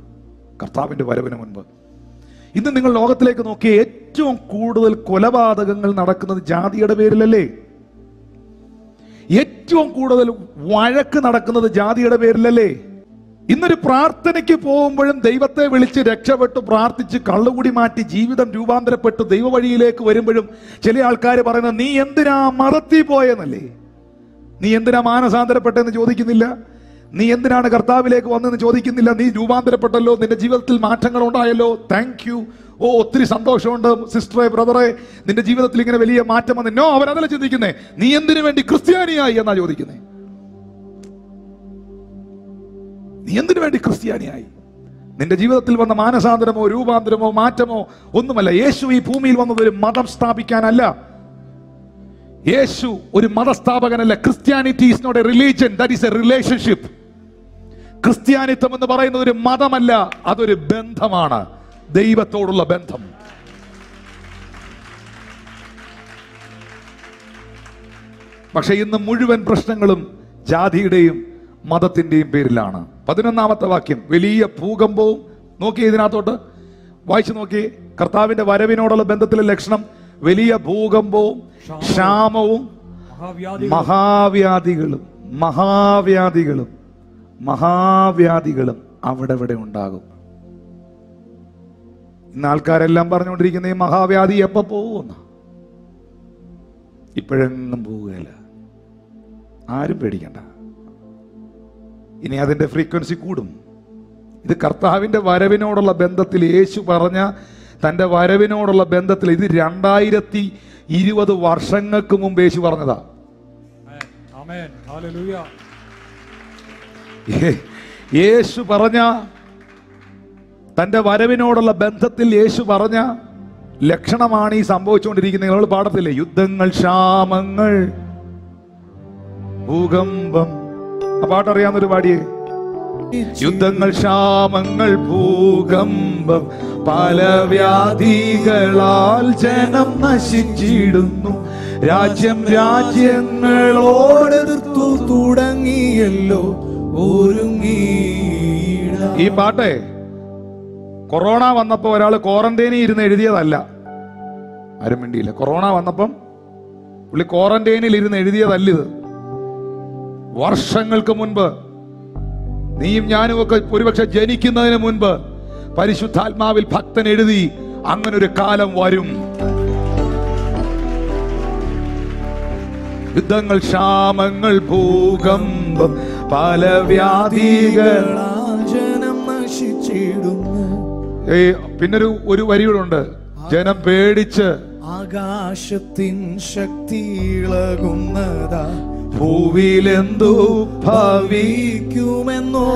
കർത്താവിന്റെ വരവിന് മുൻപ്. ഇന്ന് നിങ്ങൾ ലോകത്തിലേക്ക് നോക്കിയ ഏറ്റവും കൂടുതൽ കൊലപാതകങ്ങൾ നടക്കുന്നത് ജാതിയുടെ പേരിലല്ലേ? ഏറ്റവും കൂടുതൽ വഴക്ക് നടക്കുന്നത് ജാതിയുടെ പേരിലല്ലേ? ഇന്നൊരു പ്രാർത്ഥനയ്ക്ക് പോകുമ്പോഴും ദൈവത്തെ വിളിച്ച് രക്ഷപ്പെട്ടു പ്രാർത്ഥിച്ച് കള്ളുകുടി മാറ്റി ജീവിതം രൂപാന്തരപ്പെട്ട് ദൈവവഴിയിലേക്ക് വരുമ്പോഴും ചില ആൾക്കാർ പറയുന്നത് നീ എന്തിനാ മതത്തിൽ പോയെന്നല്ലേ, നീ എന്തിനാ മാനസാന്തരപ്പെട്ടെന്ന് ചോദിക്കുന്നില്ല, നീ എന്തിനാണ് കർത്താവിലേക്ക് വന്നെന്ന് ചോദിക്കുന്നില്ല. നീ രൂപാന്തരപ്പെട്ടല്ലോ, നിന്റെ ജീവിതത്തിൽ മാറ്റങ്ങൾ ഉണ്ടായല്ലോ, താങ്ക് യു, ഓ ഒത്തിരി സന്തോഷമുണ്ട് സിസ്റ്ററെ ബ്രദറെ, നിന്റെ ജീവിതത്തിൽ ഇങ്ങനെ വലിയ മാറ്റം വന്നു. നോ, അവരതല്ല ചിന്തിക്കുന്നേ, നീ എന്തിനു വേണ്ടി ക്രിസ്ത്യാനിയായി എന്നാ ചോദിക്കുന്നേ. നീ എന്തിനു വേണ്ടി ക്രിസ്ത്യാനിയായി? നിന്റെ ജീവിതത്തിൽ വന്ന മാനസാന്തരമോ രൂപാന്തരമോ മാറ്റമോ ഒന്നുമല്ല. യേശു ഈ ഭൂമിയിൽ വന്നത് ഒരു മതം സ്ഥാപിക്കാനല്ല. യേശു ഒരു മതസ്ഥാപകനല്ല. Christianity is not a religion, that is a relationship. ക്രിസ്ത്യാനിത്വം എന്ന് പറയുന്നത് ഒരു മതമല്ല, അതൊരു ബന്ധമാണ്, ദൈവത്തോടുള്ള ബന്ധം. പക്ഷെ ഇന്ന് മുഴുവൻ പ്രശ്നങ്ങളും ജാതിയുടെയും മതത്തിന്റെയും പേരിലാണ്. 11-ാമത്തെ വാക്യം, വലിയ ഭൂകമ്പവും. നോക്കി ഇതിനകത്തോട്ട് വായിച്ചു നോക്കി. കർത്താവിന്റെ വരവിനോടുള്ള ബന്ധത്തിലെ ലക്ഷണം വലിയ ഭൂകമ്പവും ക്ഷാമവും മഹാവ്യാധികളും അവിടെ ഉണ്ടാകും. ഇന്ന് ആൾക്കാരെല്ലാം പറഞ്ഞുകൊണ്ടിരിക്കുന്ന ഈ മഹാവ്യാധി എപ്പോ പോകുമെന്ന്. ഇപ്പോഴെങ്ങും പോവുകയില്ല, ആരും പേടിക്കണ്ട. ഇനി അതിന്റെ ഫ്രീക്വൻസി കൂടും. ഇത് കർത്താവിന്റെ വരവിനോടുള്ള ബന്ധത്തിൽ യേശു പറഞ്ഞ തന്റെ വരവിനോടുള്ള ബന്ധത്തിൽ ഇത് 2020 വർഷങ്ങൾക്ക് മുമ്പ് യേശു പറഞ്ഞതാ. യേശു പറഞ്ഞ തന്റെ വരവിനോടുള്ള ബന്ധത്തിൽ യേശു പറഞ്ഞ ലക്ഷണമാണ് ഈ സംഭവിച്ചുകൊണ്ടിരിക്കുന്നത്. നിങ്ങൾ പാടത്തില്ലേ, യുദ്ധങ്ങൾ, ക്ഷാമങ്ങൾ, ഭൂകമ്പം. ആ പാട്ടറിയാവുന്നൊരു പാടിയേ. യുദ്ധങ്ങൾ, ക്ഷാമങ്ങൾ, ഭൂകമ്പം, പല വ്യാധികളാൽ ജനം നശിച്ചിടുന്നു, രാജ്യം രാജ്യങ്ങളോട് എതിർത്തു തുടങ്ങിയല്ലോ ഒരുങ്ങി. ഈ പാട്ടേ കൊറോണ വന്നപ്പോ ഒരാൾ ക്വാറന്റൈനിൽ ഇരുന്ന് എഴുതിയതല്ല. ആരും വേണ്ടിയില്ല. കൊറോണ വന്നപ്പം പുള്ളി ക്വാറന്റൈനിൽ ഇരുന്ന് എഴുതിയതല്ലിത്. വർഷങ്ങൾക്ക് മുൻപ്, നീയും ഞാനും ഒക്കെ ഒരുപക്ഷെ ജനിക്കുന്നതിന് മുൻപ് പരിശുദ്ധാത്മാവിൽ ഭക്തൻ എഴുതി, അങ്ങനൊരു കാലം വരും. യുദ്ധങ്ങൾ, ക്ഷാമങ്ങൾ, ഭൂകമ്പം, പല വ്യാധികളാൽ ജനം നശിച്ചിടുന്നു. പിന്നൊരു വരികളുണ്ട്, ജനം പേടിച്ച് ആകാശത്തിൻ ശക്തി ഇളകുന്നതാ, ഭൂവിലെന്തു ഭവിക്കുമെന്നോ.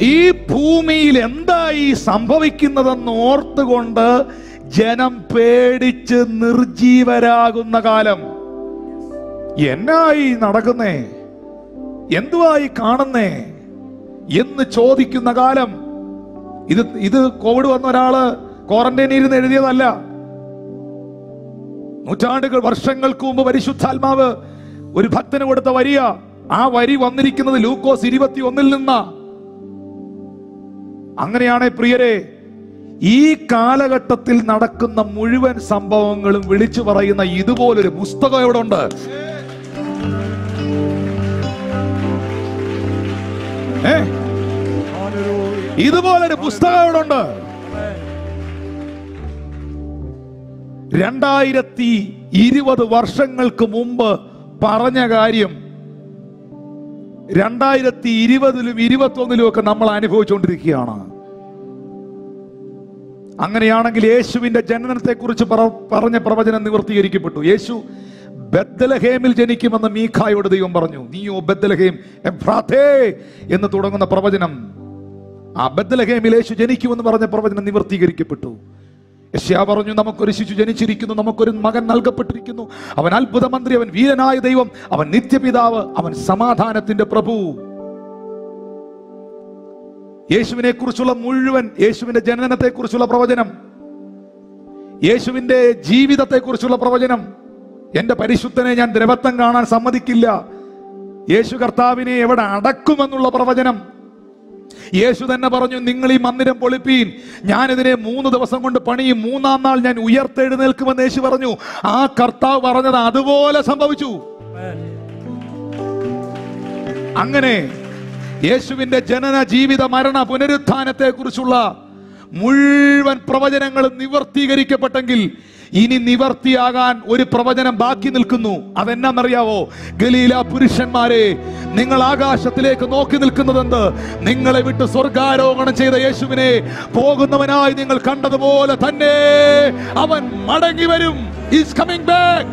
ഈ ഭൂമിയിൽ എന്തായി സംഭവിക്കുന്നതെന്ന് ഓർത്തുകൊണ്ട് ജനം പേടിച്ച് നിർജീവരാകുന്ന കാലം. എന്നായി നടക്കുന്നേ, എന്തുവായി കാണുന്നേ എന്ന് ചോദിക്കുന്ന കാലം. ഇത് കോവിഡ് വന്ന ഒരാള് ക്വാറന്റൈനിൽ ഇരുന്ന് എഴുതിയതല്ല. നൂറ്റാണ്ടുകൾ, വർഷങ്ങൾക്ക് മുമ്പ് പരിശുദ്ധാത്മാവ് ഒരു ഭക്തന് കൊടുത്ത വരിയ. ആ വരി വന്നിരിക്കുന്നത് ലൂക്കോസ് 21 നിന്നാ. അങ്ങനെയാണ് പ്രിയരെ, ഈ കാലഘട്ടത്തിൽ നടക്കുന്ന മുഴുവൻ സംഭവങ്ങളും വിളിച്ചു പറയുന്ന ഇതുപോലൊരു പുസ്തകം ഇവിടെ ഉണ്ട്. ഇതുപോലൊരു പുസ്തകം ഇവിടെ ഉണ്ട്. 2020 വർഷങ്ങൾക്ക് മുമ്പ് പറഞ്ഞ കാര്യം 2020-ലും 2021-ലും ഒക്കെ നമ്മൾ അനുഭവിച്ചുകൊണ്ടിരിക്കുകയാണ്. അങ്ങനെയാണെങ്കിൽ യേശുവിന്റെ ജനനത്തെ കുറിച്ച് പറഞ്ഞ പ്രവചനം നിവർത്തീകരിക്കപ്പെട്ടു. യേശു ബെത്ലഹേമിൽ ജനിക്കുമെന്ന് മീഖായോട് ദൈവം പറഞ്ഞു. നീയോ ബെത്ലഹേം എഫ്രാത്തേ എന്ന് തുടങ്ങുന്ന പ്രവചനം, ആ ബെത്ലഹേമിൽ യേശു ജനിക്കുമെന്ന് പറഞ്ഞ പ്രവചനം നിവർത്തീകരിക്കപ്പെട്ടു. യെശയ്യാ പറഞ്ഞു, നമുക്കൊരു ശിശു ജനിച്ചിരിക്കുന്നു, നമുക്കൊരു മകൻ നൽകപ്പെട്ടിരിക്കുന്നു, അവൻ അത്ഭുത മന്ത്രി, അവൻ വീരനായ ദൈവം, അവൻ നിത്യപിതാവ്, അവൻ സമാധാനത്തിന്റെ പ്രഭു. യേശുവിനെ കുറിച്ചുള്ള മുഴുവൻ, യേശുവിന്റെ ജനനത്തെ കുറിച്ചുള്ള പ്രവചനം, യേശുവിന്റെ ജീവിതത്തെ കുറിച്ചുള്ള പ്രവചനം. എന്റെ പരിശുദ്ധനെ ഞാൻ ദ്രവത്വം കാണാൻ സമ്മതിക്കില്ല, യേശു കർത്താവിനെ എവിടെ അടക്കുമെന്നുള്ള പ്രവചനം. യേശു തന്നെ പറഞ്ഞു, നിങ്ങൾ ഈ മന്ദിരം പൊളിപ്പീൻ, ഞാനിതിനെ 3 ദിവസം കൊണ്ട് പണിയും, 3-ാം നാൾ ഞാൻ ഉയർത്തെഴുന്നേൽക്കുമെന്ന് യേശു പറഞ്ഞു. ആ കർത്താവ് പറഞ്ഞത് അതുപോലെ സംഭവിച്ചു. അങ്ങനെ യേശുവിന്റെ ജനന, ജീവിത, മരണ, പുനരുത്ഥാനത്തെ കുറിച്ചുള്ള മുഴുവൻ പ്രവചനങ്ങളും നിവർത്തീകരിക്കപ്പെട്ടെങ്കിൽ ഇനി നിവർത്തിയാകാൻ ഒരു പ്രവചനം ബാക്കി നിൽക്കുന്നു. അതെന്നറിയാവോ? ഗലീല പുരുഷന്മാരെ, നിങ്ങൾ ആകാശത്തിലേക്ക് നോക്കി നിൽക്കുന്നതെന്ത്? നിങ്ങളെ വിട്ട് സ്വർഗാരോഹണം ചെയ്ത യേശുവിനെ പോകുന്നവനായി നിങ്ങൾ കണ്ടതുപോലെ തന്നെ അവൻ മടങ്ങി വരും. He's coming back.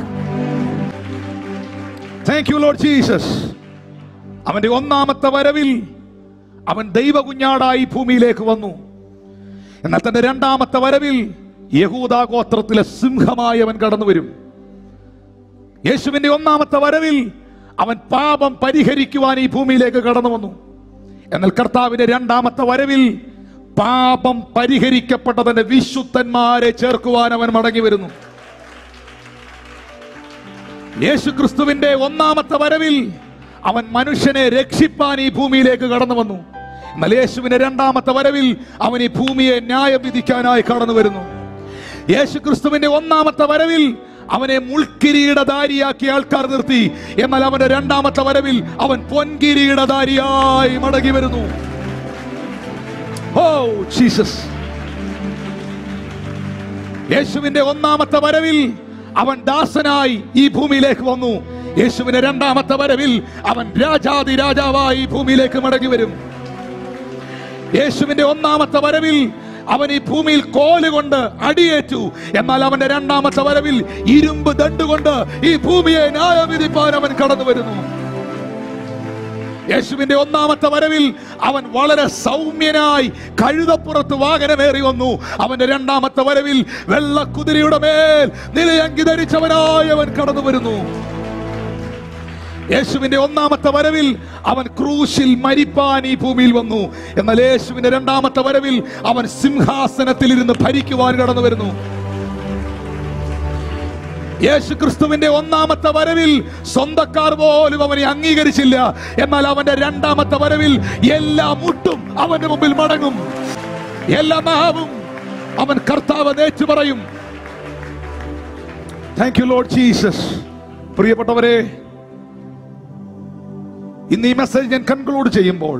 Thank you Lord Jesus. അവന്റെ 1-ാമത്തെ വരവിൽ അവൻ ദൈവകുഞ്ഞാടായി ഭൂമിയിലേക്ക് വന്നു. എന്നാൽ തന്റെ രണ്ടാമത്തെ വരവിൽ യഹൂദാ ഗോത്രത്തിലെ സിംഹമായി അവൻ കടന്നു വരും. യേശുവിന്റെ ഒന്നാമത്തെ വരവിൽ അവൻ പാപം പരിഹരിക്കുവാൻ ഈ ഭൂമിയിലേക്ക് കടന്നു വന്നു. എന്നാൽ കർത്താവിന്റെ രണ്ടാമത്തെ വരവിൽ പാപം പരിഹരിക്കപ്പെട്ടതിന്റെ വിശുദ്ധന്മാരെ ചേർക്കുവാൻ അവൻ മടങ്ങി വരുന്നു. യേശു ക്രിസ്തുവിന്റെ ഒന്നാമത്തെ വരവിൽ അവൻ മനുഷ്യനെ രക്ഷിപ്പാൻ ഈ ഭൂമിയിലേക്ക് കടന്നു വന്നു. എന്നാൽ യേശുവിന്റെ രണ്ടാമത്തെ വരവിൽ അവൻ ഈ ഭൂമിയെ ന്യായം വിധിക്കാനായി കടന്നു വരുന്നു. യേശു ക്രിസ്തുവിന്റെ ഒന്നാമത്തെ വരവിൽ അവനെ മുൾക്കിരീടധാരിയാക്കി ആൾക്കാർ നിർത്തി. എന്നാൽ അവന്റെ രണ്ടാമത്തെ വരവിൽ അവൻ പൊൻകിരീടധാരിയായി മടങ്ങി വരുന്നു. Oh Jesus! യേശുവിന്റെ ഒന്നാമത്തെ വരവിൽ അവൻ ദാസനായി ഈ ഭൂമിയിലേക്ക് വന്നു. യേശുവിന്റെ രണ്ടാമത്തെ വരവിൽ അവൻ രാജാതി രാജാവായി ഈ ഭൂമിയിലേക്ക് മടങ്ങി വരും. യേശുവിന്റെ ഒന്നാമത്തെ വരവിൽ അവൻ ഈ ഭൂമിയിൽ കോലുകൊണ്ട് അടിയേറ്റു. എന്നാൽ അവന്റെ രണ്ടാമത്തെ വരവിൽ ഇരുമ്പ് ദണ്ടുകൊണ്ട് ഈ ഭൂമിയെ ന്യായവിധിപ്പാൻ അവൻ കടന്നു വരുന്നു. യേശുവിന്റെ ഒന്നാമത്തെ വരവിൽ അവൻ വളരെ സൗമ്യനായി കഴുതപ്പുറത്ത് വാഹനമേറി വന്നു. അവന്റെ രണ്ടാമത്തെ വരവിൽ വെള്ളക്കുതിരയുടെ മേൽ നിലയങ്കി ധരിച്ചവനായി അവൻ കടന്നു വരുന്നു. യേശുവിന്റെ ഒന്നാമത്തെ വരവിൽ അവൻ ക്രൂശിൽ മരിപ്പാൻ ഈ ഭൂമിയിൽ വന്നു. എന്നാൽ യേശുവിന്റെ രണ്ടാമത്തെ വരവിൽ അവൻ സിംഹാസനത്തിൽ ഇരുന്ന് ഭരിക്കുവാൻ കടന്നു വരുന്നു. യേശു ക്രിസ്തുവിന്റെ ഒന്നാമത്തെ വരവിൽ സ്വന്തക്കാർ പോലും അവനെ അംഗീകരിച്ചില്ല. എന്നാൽ അവന്റെ രണ്ടാമത്തെ വരവിൽ എല്ലാ മുട്ടും അവന്റെ മുമ്പിൽ മടങ്ങും, എല്ലാ നാവും അവൻ കർത്താവ് ഏറ്റു പറയും. Thank you Lord Jesus. പ്രിയപ്പെട്ടവരെ, ഇന്ന് ഈ മെസ്സേജ് ഞാൻ കൺക്ലൂഡ് ചെയ്യുമ്പോൾ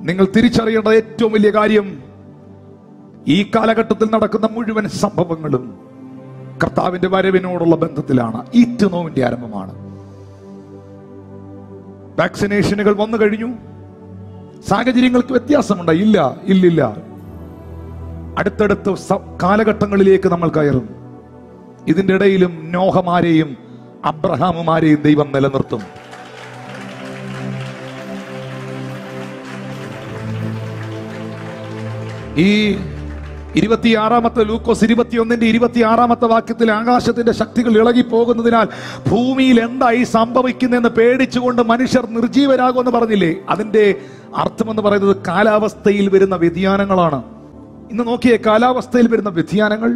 നിങ്ങൾ തിരിച്ചറിയേണ്ട ഏറ്റവും വലിയ കാര്യം, ഈ കാലഘട്ടത്തിൽ നടക്കുന്ന മുഴുവൻ സംഭവങ്ങളും കർത്താവിന്റെ വരവിനോടുള്ള ബന്ധത്തിലാണ്. ഈറ്റ് നോവിന്റെ ആരംഭമാണ്. വാക്സിനേഷനുകൾ വന്നു കഴിഞ്ഞു. സാഹചര്യങ്ങൾക്ക് വ്യത്യാസമുണ്ട്. ഇല്ലില്ല. അടുത്തടുത്ത കാലഘട്ടങ്ങളിലേക്ക് നമ്മൾ കയറും. ഇതിന്റെ ഇടയിലും നോഹമാരെയും അബ്രഹാമുമാരെയും ദൈവം നിലനിർത്തും. ഈ 26 ലൂക്കോസ് 21 26 വാക്യത്തിൽ ആകാശത്തിന്റെ ശക്തികൾ ഇളകി പോകുന്നതിനാൽ ഭൂമിയിൽ എന്തായി സംഭവിക്കുന്നെന്ന് പേടിച്ചുകൊണ്ട് മനുഷ്യർ നിർജീവരാകുമെന്ന് പറഞ്ഞില്ലേ? അതിന്റെ അർത്ഥമെന്ന് പറയുന്നത് കാലാവസ്ഥയിൽ വരുന്ന വ്യതിയാനങ്ങളാണ്. ഇന്ന് നോക്കിയേ, കാലാവസ്ഥയിൽ വരുന്ന വ്യതിയാനങ്ങൾ.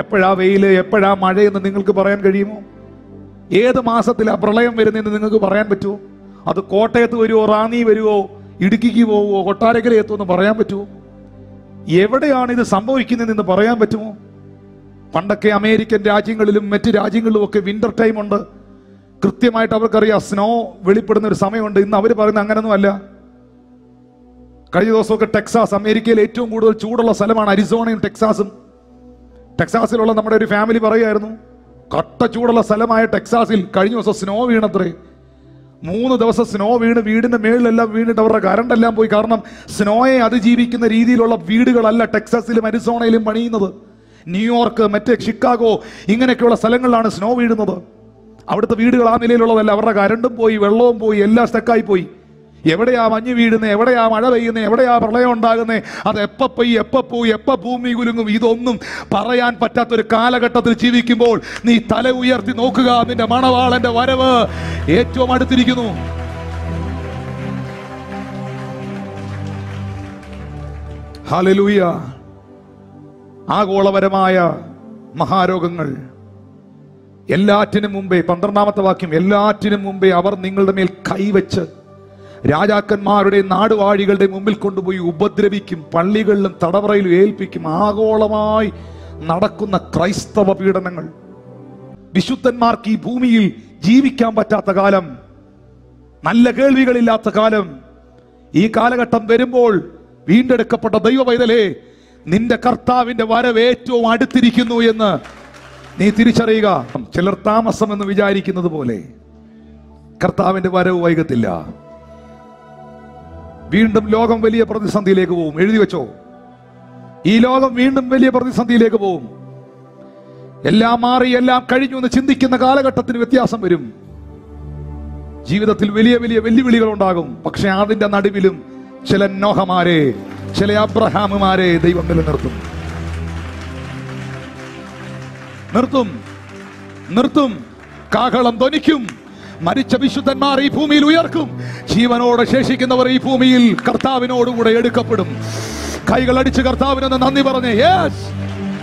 എപ്പോഴാ വെയില്, എപ്പോഴാ മഴയെന്ന് നിങ്ങൾക്ക് പറയാൻ കഴിയുമോ? ഏത് മാസത്തിലാ പ്രളയം വരുന്നതെന്ന് നിങ്ങൾക്ക് പറയാൻ പറ്റുമോ? അത് കോട്ടയത്ത് വരുമോ, റാന്നി വരുമോ, ഇടുക്കിക്ക് പോവുമോ, കൊട്ടാരക്കര എത്തുമോ എന്ന് പറയാൻ പറ്റുമോ? എവിടെയാണ് ഇത് സംഭവിക്കുന്നതെന്ന് പറയാൻ പറ്റുമോ? പണ്ടൊക്കെ അമേരിക്കൻ രാജ്യങ്ങളിലും മറ്റ് രാജ്യങ്ങളിലും ഒക്കെ വിന്റർ ടൈം ഉണ്ട്. കൃത്യമായിട്ട് അവർക്കറിയാം സ്നോ വെളിപ്പെടുന്ന ഒരു സമയമുണ്ട്. ഇന്ന് അവർ പറയുന്നത് അങ്ങനൊന്നും അല്ല. കഴിഞ്ഞ ദിവസമൊക്കെ ടെക്സാസ്, അമേരിക്കയിൽ ഏറ്റവും കൂടുതൽ ചൂടുള്ള സ്ഥലമാണ് അരിസോണയും ടെക്സാസും. ടെക്സാസിലുള്ള നമ്മുടെ ഒരു ഫാമിലി പറയുമായിരുന്നു, കട്ട ചൂടുള്ള സ്ഥലമായ ടെക്സാസിൽ കഴിഞ്ഞ ദിവസം സ്നോ വീണത്രേ. 3 ദിവസം സ്നോ വീണ് വീടിന്റെ മേളിലെല്ലാം വീണിട്ട് അവരുടെ കറണ്ട് എല്ലാം പോയി. കാരണം സ്നോയെ അതിജീവിക്കുന്ന രീതിയിലുള്ള വീടുകളല്ല ടെക്സാസിലും അരിസോണയിലും പണിയുന്നത്. ന്യൂയോർക്ക്, മറ്റേ ഷിക്കാഗോ, ഇങ്ങനെയൊക്കെയുള്ള സ്ഥലങ്ങളിലാണ് സ്നോ വീഴുന്നത്. അവിടുത്തെ വീടുകൾ ആ നിലയിലുള്ളതല്ല. അവരുടെ കറണ്ടും പോയി, വെള്ളവും പോയി, എല്ലാം സ്റ്റക്കായി പോയി. എവിടെയാ മഞ്ഞ് വീഴുന്നത്, എവിടെയാ മഴ പെയ്യുന്നത്, എവിടെയാ പ്രളയം ഉണ്ടാകുന്നത്, അത് എപ്പോ പോയി, എപ്പോ പോയി, എപ്പോ ഭൂമി കുലുങ്ങും, ഇതൊന്നും പറയാൻ പറ്റാത്തൊരു കാലഘട്ടത്തിൽ ജീവിക്കുമ്പോൾ നീ തല ഉയർത്തി നോക്കുക. നിന്റെ മണവാളന്റെ വരവ് ഏറ്റവും അടുത്തിരിക്കുന്നു. ഹല്ലേലൂയ. ആഗോളപരമായ മഹാരോഗങ്ങൾ എല്ലാറ്റിനും മുമ്പേ, 12 വാക്യം, എല്ലാറ്റിനും മുമ്പേ അവർ നിങ്ങളുടെ മേൽ കൈവച്ച് രാജാക്കന്മാരുടെ നാടുവാഴികളുടെ മുമ്പിൽ കൊണ്ടുപോയി ഉപദ്രവിക്കും, പള്ളികളിലും തടവറയിലും ഏൽപ്പിക്കും. ആഗോളമായി നടക്കുന്ന ക്രൈസ്തവ പീഡനങ്ങൾ. വിശുദ്ധന്മാർക്ക് ഈ ഭൂമിയിൽ ജീവിക്കാൻ പറ്റാത്ത കാലം, നല്ല കേൾവികളില്ലാത്ത കാലം. ഈ കാലഘട്ടം വരുമ്പോൾ വീണ്ടെടുക്കപ്പെട്ട ദൈവ പൈതലേ, നിന്റെ കർത്താവിന്റെ വരവ് ഏറ്റവും അടുത്തിരിക്കുന്നു എന്ന് നീ തിരിച്ചറിയുക. ചിലർ താമസം എന്ന് വിചാരിക്കുന്നത് പോലെ കർത്താവിന്റെ വരവ് വൈകത്തില്ല. വീണ്ടും ലോകം വലിയ പ്രതിസന്ധിയിലേക്ക് പോകും. എഴുതി വെച്ചോ, ഈ ലോകം വീണ്ടും വലിയ പ്രതിസന്ധിയിലേക്ക് പോകും. എല്ലാം മാറി, എല്ലാം കഴിഞ്ഞു എന്ന് ചിന്തിക്കുന്ന കാലഘട്ടത്തിന് വ്യത്യാസം വരും. ജീവിതത്തിൽ വലിയ വലിയ വെല്ലുവിളികൾ ഉണ്ടാകും. പക്ഷെ അതിന്റെ നടുവിലും ചില നോഹമാരെ, ചില അബ്രഹാമുമാരെ ദൈവം നിലനിർത്തും. നിർത്തും. കാഹളം ധ്വനിക്കും. മരിച്ച വിശുദ്ധന്മാർ ഈ ഭൂമിയിൽ ഉയർക്കും. ജീവനോടെ ശേഷിക്കുന്നവർ ഈ ഭൂമിയിൽ കർത്താവിനോടുകൂടെ എടുക്കപ്പെടും. കൈകൾ അടിച്ച് കർത്താവിനൊന്ന് നന്ദി പറഞ്ഞേ. Yes,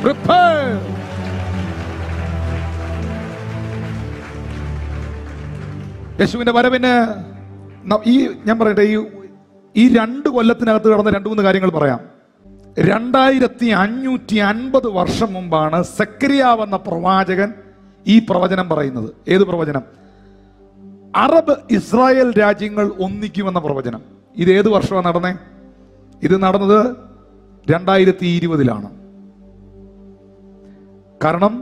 prepare. യേശുവിന്റെ വരവിന് ഞാൻ പറയട്ടെ, ഈ 2 കൊല്ലത്തിനകത്ത് നടന്ന 2-3 കാര്യങ്ങൾ പറയാം. 2550 വർഷം മുമ്പാണ് സെക്കറിയാവ് എന്ന പ്രവാചകൻ ഈ പ്രവചനം പറയുന്നത്. ഏത് പ്രവചനം? അറബ് ഇസ്രായേൽ രാജ്യങ്ങൾ ഒന്നിക്കുമെന്ന പ്രവചനം. ഇത് ഏത് വർഷമാണ് നടന്നേ? ഇത് നടന്നത് 2020-ലാണ്. കാരണം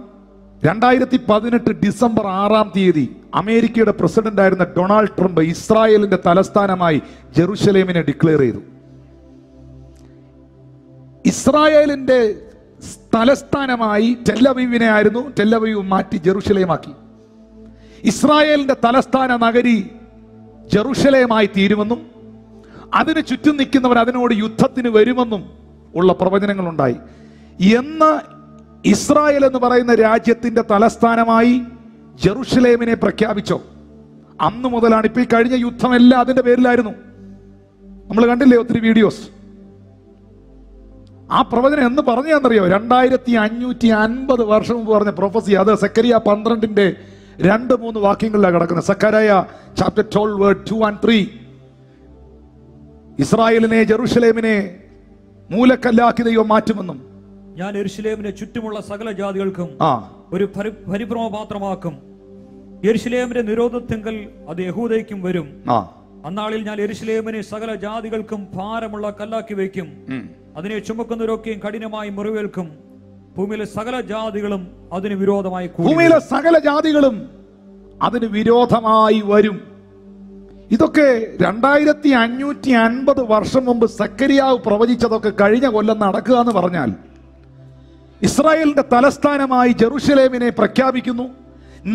2018 ഡിസംബർ 6-ാം തീയതി അമേരിക്കയുടെ പ്രസിഡന്റ് ആയിരുന്ന ഡൊണാൾഡ് ട്രംപ് ഇസ്രായേലിന്റെ തലസ്ഥാനമായി ജെറുസലേമിനെ ഡിക്ലെയർ ചെയ്തു. ഇസ്രായേലിന്റെ തലസ്ഥാനമായി ടെല്ലവീവിനെ ആയിരുന്നു, ടെല്ലവീവ് മാറ്റി ജെറുസലേമാക്കി. ഇസ്രായേലിന്റെ തലസ്ഥാന നഗരി ജെറുസലേമായി തീരുമെന്നും അതിന് ചുറ്റും നിൽക്കുന്നവർ അതിനോട് യുദ്ധത്തിന് വരുമെന്നും ഉള്ള പ്രവചനങ്ങൾ ഉണ്ടായി. എന്ന് ഇസ്രായേൽ എന്ന് പറയുന്ന രാജ്യത്തിന്റെ തലസ്ഥാനമായി ജെറുസലേമിനെ പ്രഖ്യാപിച്ചോ അന്ന് മുതലാണ് ഇപ്പൊ ഈ കഴിഞ്ഞ യുദ്ധമെല്ലാം അതിന്റെ പേരിലായിരുന്നു. നമ്മൾ കണ്ടില്ലേ ഒത്തിരി വീഡിയോസ്. ആ പ്രവചനം എന്ന് പറഞ്ഞാന്നറിയോ? 2550 വർഷം മുമ്പ് പറഞ്ഞ പ്രൊഫസി. അത് സെക്കറിയ 12-ന്റെ 2-3 വാക്യങ്ങളിലാണ് കിടക്കുന്നത്. Zechariah chapter 12 word 2 and 3. ഇസ്രായേലിനെ, ജെറുസലേമിനെ മൂലക്കല്ലാക്കി ദൈവം മാറ്റുമെന്നും ഞാൻ യെരുശലേമിനെ ചുറ്റുമുള്ള സകല ജാതികൾക്കും ഒരു പരിഭ്രമപാത്രമാക്കും. യെരുശലേമിന്റെ നിരോധത്തിങ്കൽ അത് യഹൂദയ്ക്കും വരും. അന്നാളിൽ ഞാൻ യെരുശലേമിനെ സകല ജാതികൾക്കും ഭാരമുള്ള കല്ലാക്കി വയ്ക്കും. അതിനെ ചുമക്കുന്നവരൊക്കെയും കഠിനമായി മുറിവേൽക്കും. ഭൂമിയിലെ സകല ജാതികളും അതിന് വിരോധമായി വരും. ഇതൊക്കെ 2550 വർഷം മുമ്പ് സക്കറിയാവ് പ്രവചിച്ചതൊക്കെ കഴിഞ്ഞ കൊല്ലം നടക്കുക എന്ന് പറഞ്ഞാൽ, ഇസ്രായേലിന്റെ തലസ്ഥാനമായി ജെറുസലേമിനെ പ്രഖ്യാപിക്കുന്നു.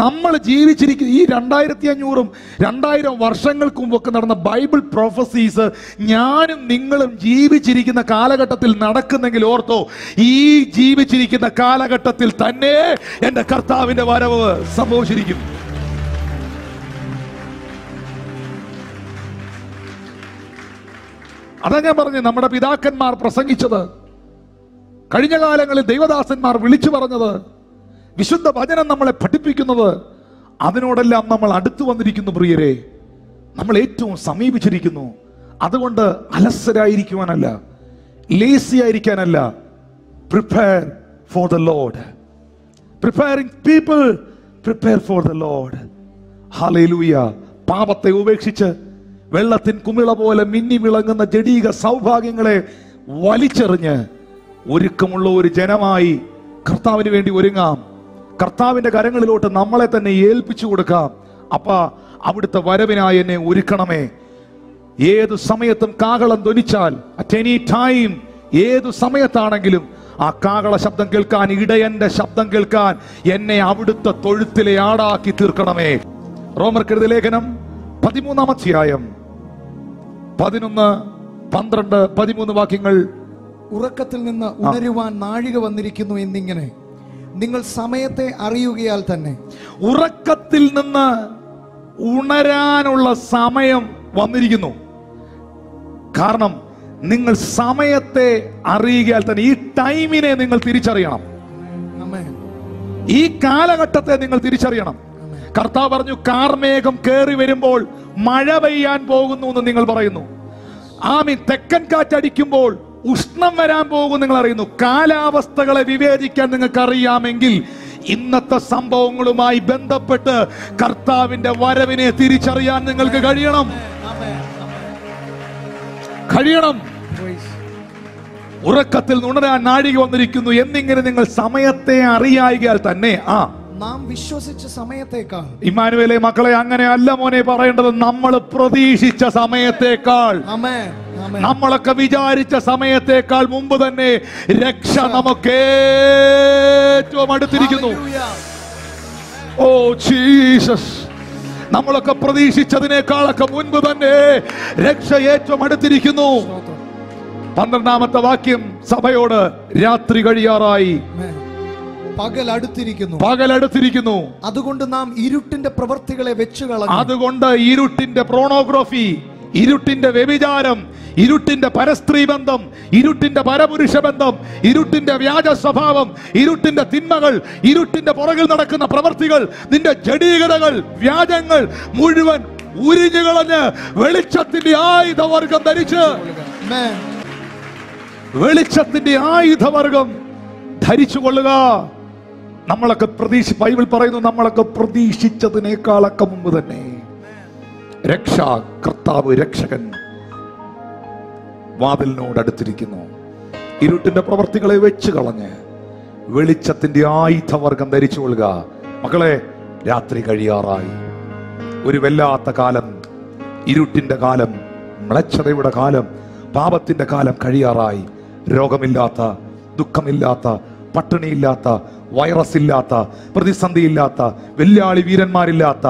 നമ്മൾ ജീവിച്ചിരിക്കുന്ന ഈ 2500-ഉം 2000 വർഷങ്ങൾക്ക് മുമ്പൊക്കെ നടന്ന ബൈബിൾ പ്രൊഫസീസ് ഞാനും നിങ്ങളും ജീവിച്ചിരിക്കുന്ന കാലഘട്ടത്തിൽ നടക്കുന്നെങ്കിൽ ഓർത്തോ, ഈ ജീവിച്ചിരിക്കുന്ന കാലഘട്ടത്തിൽ തന്നെ എന്റെ കർത്താവിന്റെ വരവ് സംഭവിച്ചിരിക്കും. അതാ ഞാൻ പറഞ്ഞു, നമ്മുടെ പിതാക്കന്മാർ പ്രസംഗിച്ചത്, കഴിഞ്ഞ കാലങ്ങളിൽ ദൈവദാസന്മാർ വിളിച്ചു പറഞ്ഞത്, വിശുദ്ധ വചനം നമ്മളെ പഠിപ്പിക്കുന്നത്, അതിനോടെല്ലാം നമ്മൾ അടുത്തു വന്നിരിക്കുന്നു പ്രിയരെ. നമ്മൾ ഏറ്റവും സമീപിച്ചിരിക്കുന്നു. അതുകൊണ്ട് അലസരായിരിക്കുവാനല്ല, ലേസി ആയിരിക്കാനല്ല. Prepare for the Lord. Preparing people, prepare for the Lord. Hallelujah. പാപത്തെ ഉപേക്ഷിച്ച് വെള്ളത്തിൻ കുമിള പോലെ മിന്നി വിളങ്ങുന്ന ജഡീക സൗഭാഗ്യങ്ങളെ വലിച്ചെറിഞ്ഞ് ഒരുക്കമുള്ള ഒരു ജനമായി കർത്താവിന് വേണ്ടി ഒരുങ്ങാം. കർത്താവിന്റെ കരങ്ങളിലോട്ട് നമ്മളെ തന്നെ ഏൽപ്പിച്ചു കൊടുക്കാം. അപ്പ അവിടുത്തെ വരവിനായി എന്നെ ഒരുക്കണമേ. ഏതു സമയത്തും കാഹളം ധ്വനിച്ചാൽ, അറ്റ് എനി ടൈം, ഏതു സമയത്താണെങ്കിലും ആ കാഹള ശബ്ദം കേൾക്കാൻ, ഇടയന്റെ ശബ്ദം കേൾക്കാൻ എന്നെ അവിടുത്തെ തൊഴുത്തിലെ ആടാക്കി തീർക്കണമേ. റോമർക്കെഴുതിയ ലേഖനം 13-ാം അധ്യായം 11, 12, 13 വാക്യങ്ങൾ. ഉറക്കത്തിൽ നിന്ന് ഉണരുവാൻ നാഴിക വന്നിരിക്കുന്നു എന്നിങ്ങനെ നിങ്ങൾ സമയത്തെ അറിയുകയാൽ തന്നെ. ഉറക്കത്തിൽ നിന്ന് ഉണരാനുള്ള സമയം വന്നിരിക്കുന്നു. കാരണം നിങ്ങൾ സമയത്തെ അറിയുകയാൽ തന്നെ, ഈ ടൈമിനെ നിങ്ങൾ തിരിച്ചറിയണം. ഈ കാലഘട്ടത്തെ നിങ്ങൾ തിരിച്ചറിയണം. കർത്താവ് പറഞ്ഞു, കാർമേഘം കേറി വരുമ്പോൾ മഴ പെയ്യാൻ പോകുന്നു എന്ന് നിങ്ങൾ പറയുന്നു. ആമീൻ. തെക്കൻ കാറ്റടിക്കുമ്പോൾ ഉഷ്ണം വരാൻ പോകും നിങ്ങൾ അറിയുന്നു. കാലാവസ്ഥകളെ വിവേചിക്കാൻ നിങ്ങൾക്ക് അറിയാമെങ്കിൽ ഇന്നത്തെ സംഭവങ്ങളുമായി ബന്ധപ്പെട്ട് കർത്താവിന്റെ വരവിനെ തിരിച്ചറിയാൻ നിങ്ങൾക്ക് കഴിയണം. ഉറക്കത്തിൽ ഉണരാൻ നാഴിക വന്നിരിക്കുന്നു എന്നിങ്ങനെ നിങ്ങൾ സമയത്തെ അറിയായികയാൽ തന്നെ നാം വിശ്വസിച്ച സമയത്തേക്കാൾ. ഇമ്മാനുവേലെ മക്കളെ, അങ്ങനെ അല്ല മോനെ പറയേണ്ടത്. നമ്മൾ പ്രതീക്ഷിച്ച സമയത്തേക്കാൾ, നമ്മളൊക്കെ വിചാരിച്ച സമയത്തേക്കാൾ മുമ്പ് തന്നെ രക്ഷ നമുക്ക് ഏറ്റവും അടുത്തിരിക്കുന്നു. Oh Jesus. നമ്മളൊക്കെ പ്രതീക്ഷിച്ചതിനേക്കാളൊക്കെ മുൻപ് തന്നെ രക്ഷ ഏറ്റവും അടുത്തിരിക്കുന്നു. 12ാമത്തെ വാക്യം സഭയോട് രാത്രി കഴിയാറായി, പകൽ അടുത്തിരിക്കുന്നു. അതുകൊണ്ട് നാം ഇരുട്ടിന്റെ പ്രവൃത്തികളെ വെച്ചു കളഞ്ഞു. അതുകൊണ്ട് ഇരുട്ടിന്റെ പ്രോണോഗ്രഫി, ഇരുട്ടിന്റെ വ്യഭിചാരം, ഇരുട്ടിന്റെ പരസ്ത്രീ ബന്ധം, ഇരുട്ടിന്റെ പരപുരുഷ ബന്ധം, ഇരുട്ടിന്റെ വ്യാജ സ്വഭാവം, ഇരുട്ടിന്റെ തിന്മകൾ, ഇരുട്ടിന്റെ പുറകിൽ നടക്കുന്ന പ്രവൃത്തികൾ, നിന്റെ ജഡീകതകൾ, വ്യാജങ്ങൾ മുഴുവൻ ഉരിഞ്ഞു കളഞ്ഞ് വെളിച്ചത്തിന്റെ ആയുധവർഗം ധരിച്ച്, വെളിച്ചത്തിന്റെ ആയുധവർഗം ധരിച്ചു കൊള്ളുക. നമ്മളൊക്കെ ബൈബിൾ പറയുന്നു, നമ്മളൊക്കെ പ്രതീക്ഷിച്ചതിനേക്കാളൊക്കെ മുമ്പ് തന്നെ കർത്താവ് രക്ഷകൻ വാതിലിനോട് അടുത്തിരിക്കുന്നു. ഇരുട്ടിന്റെ പ്രവർത്തികളെ വെച്ച് കളഞ്ഞ് വെളിച്ചത്തിന്റെ ആയുധവർഗം ധരിച്ചു കൊള്ളുക. മക്കളെ, രാത്രി കഴിയാറായി. ഒരു വല്ലാത്ത കാലം, ഇരുട്ടിന്റെ കാലം, മ്ലേച്ഛതയുടെ കാലം, പാപത്തിന്റെ കാലം കഴിയാറായി. രോഗമില്ലാത്ത, ദുഃഖമില്ലാത്ത, പട്ടിണിയില്ലാത്ത, വൈറസ് ഇല്ലാത്ത, പ്രതിസന്ധിയില്ലാത്ത, വെല്ലാളി വീരന്മാരില്ലാത്ത,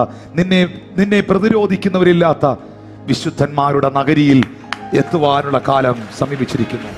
നിന്നെ പ്രതിരോധിക്കുന്നവരില്ലാത്ത വിശുദ്ധന്മാരുടെ നഗരിയിൽ എത്തുവാനുള്ള കാലം സമീപിച്ചിരിക്കുന്നു.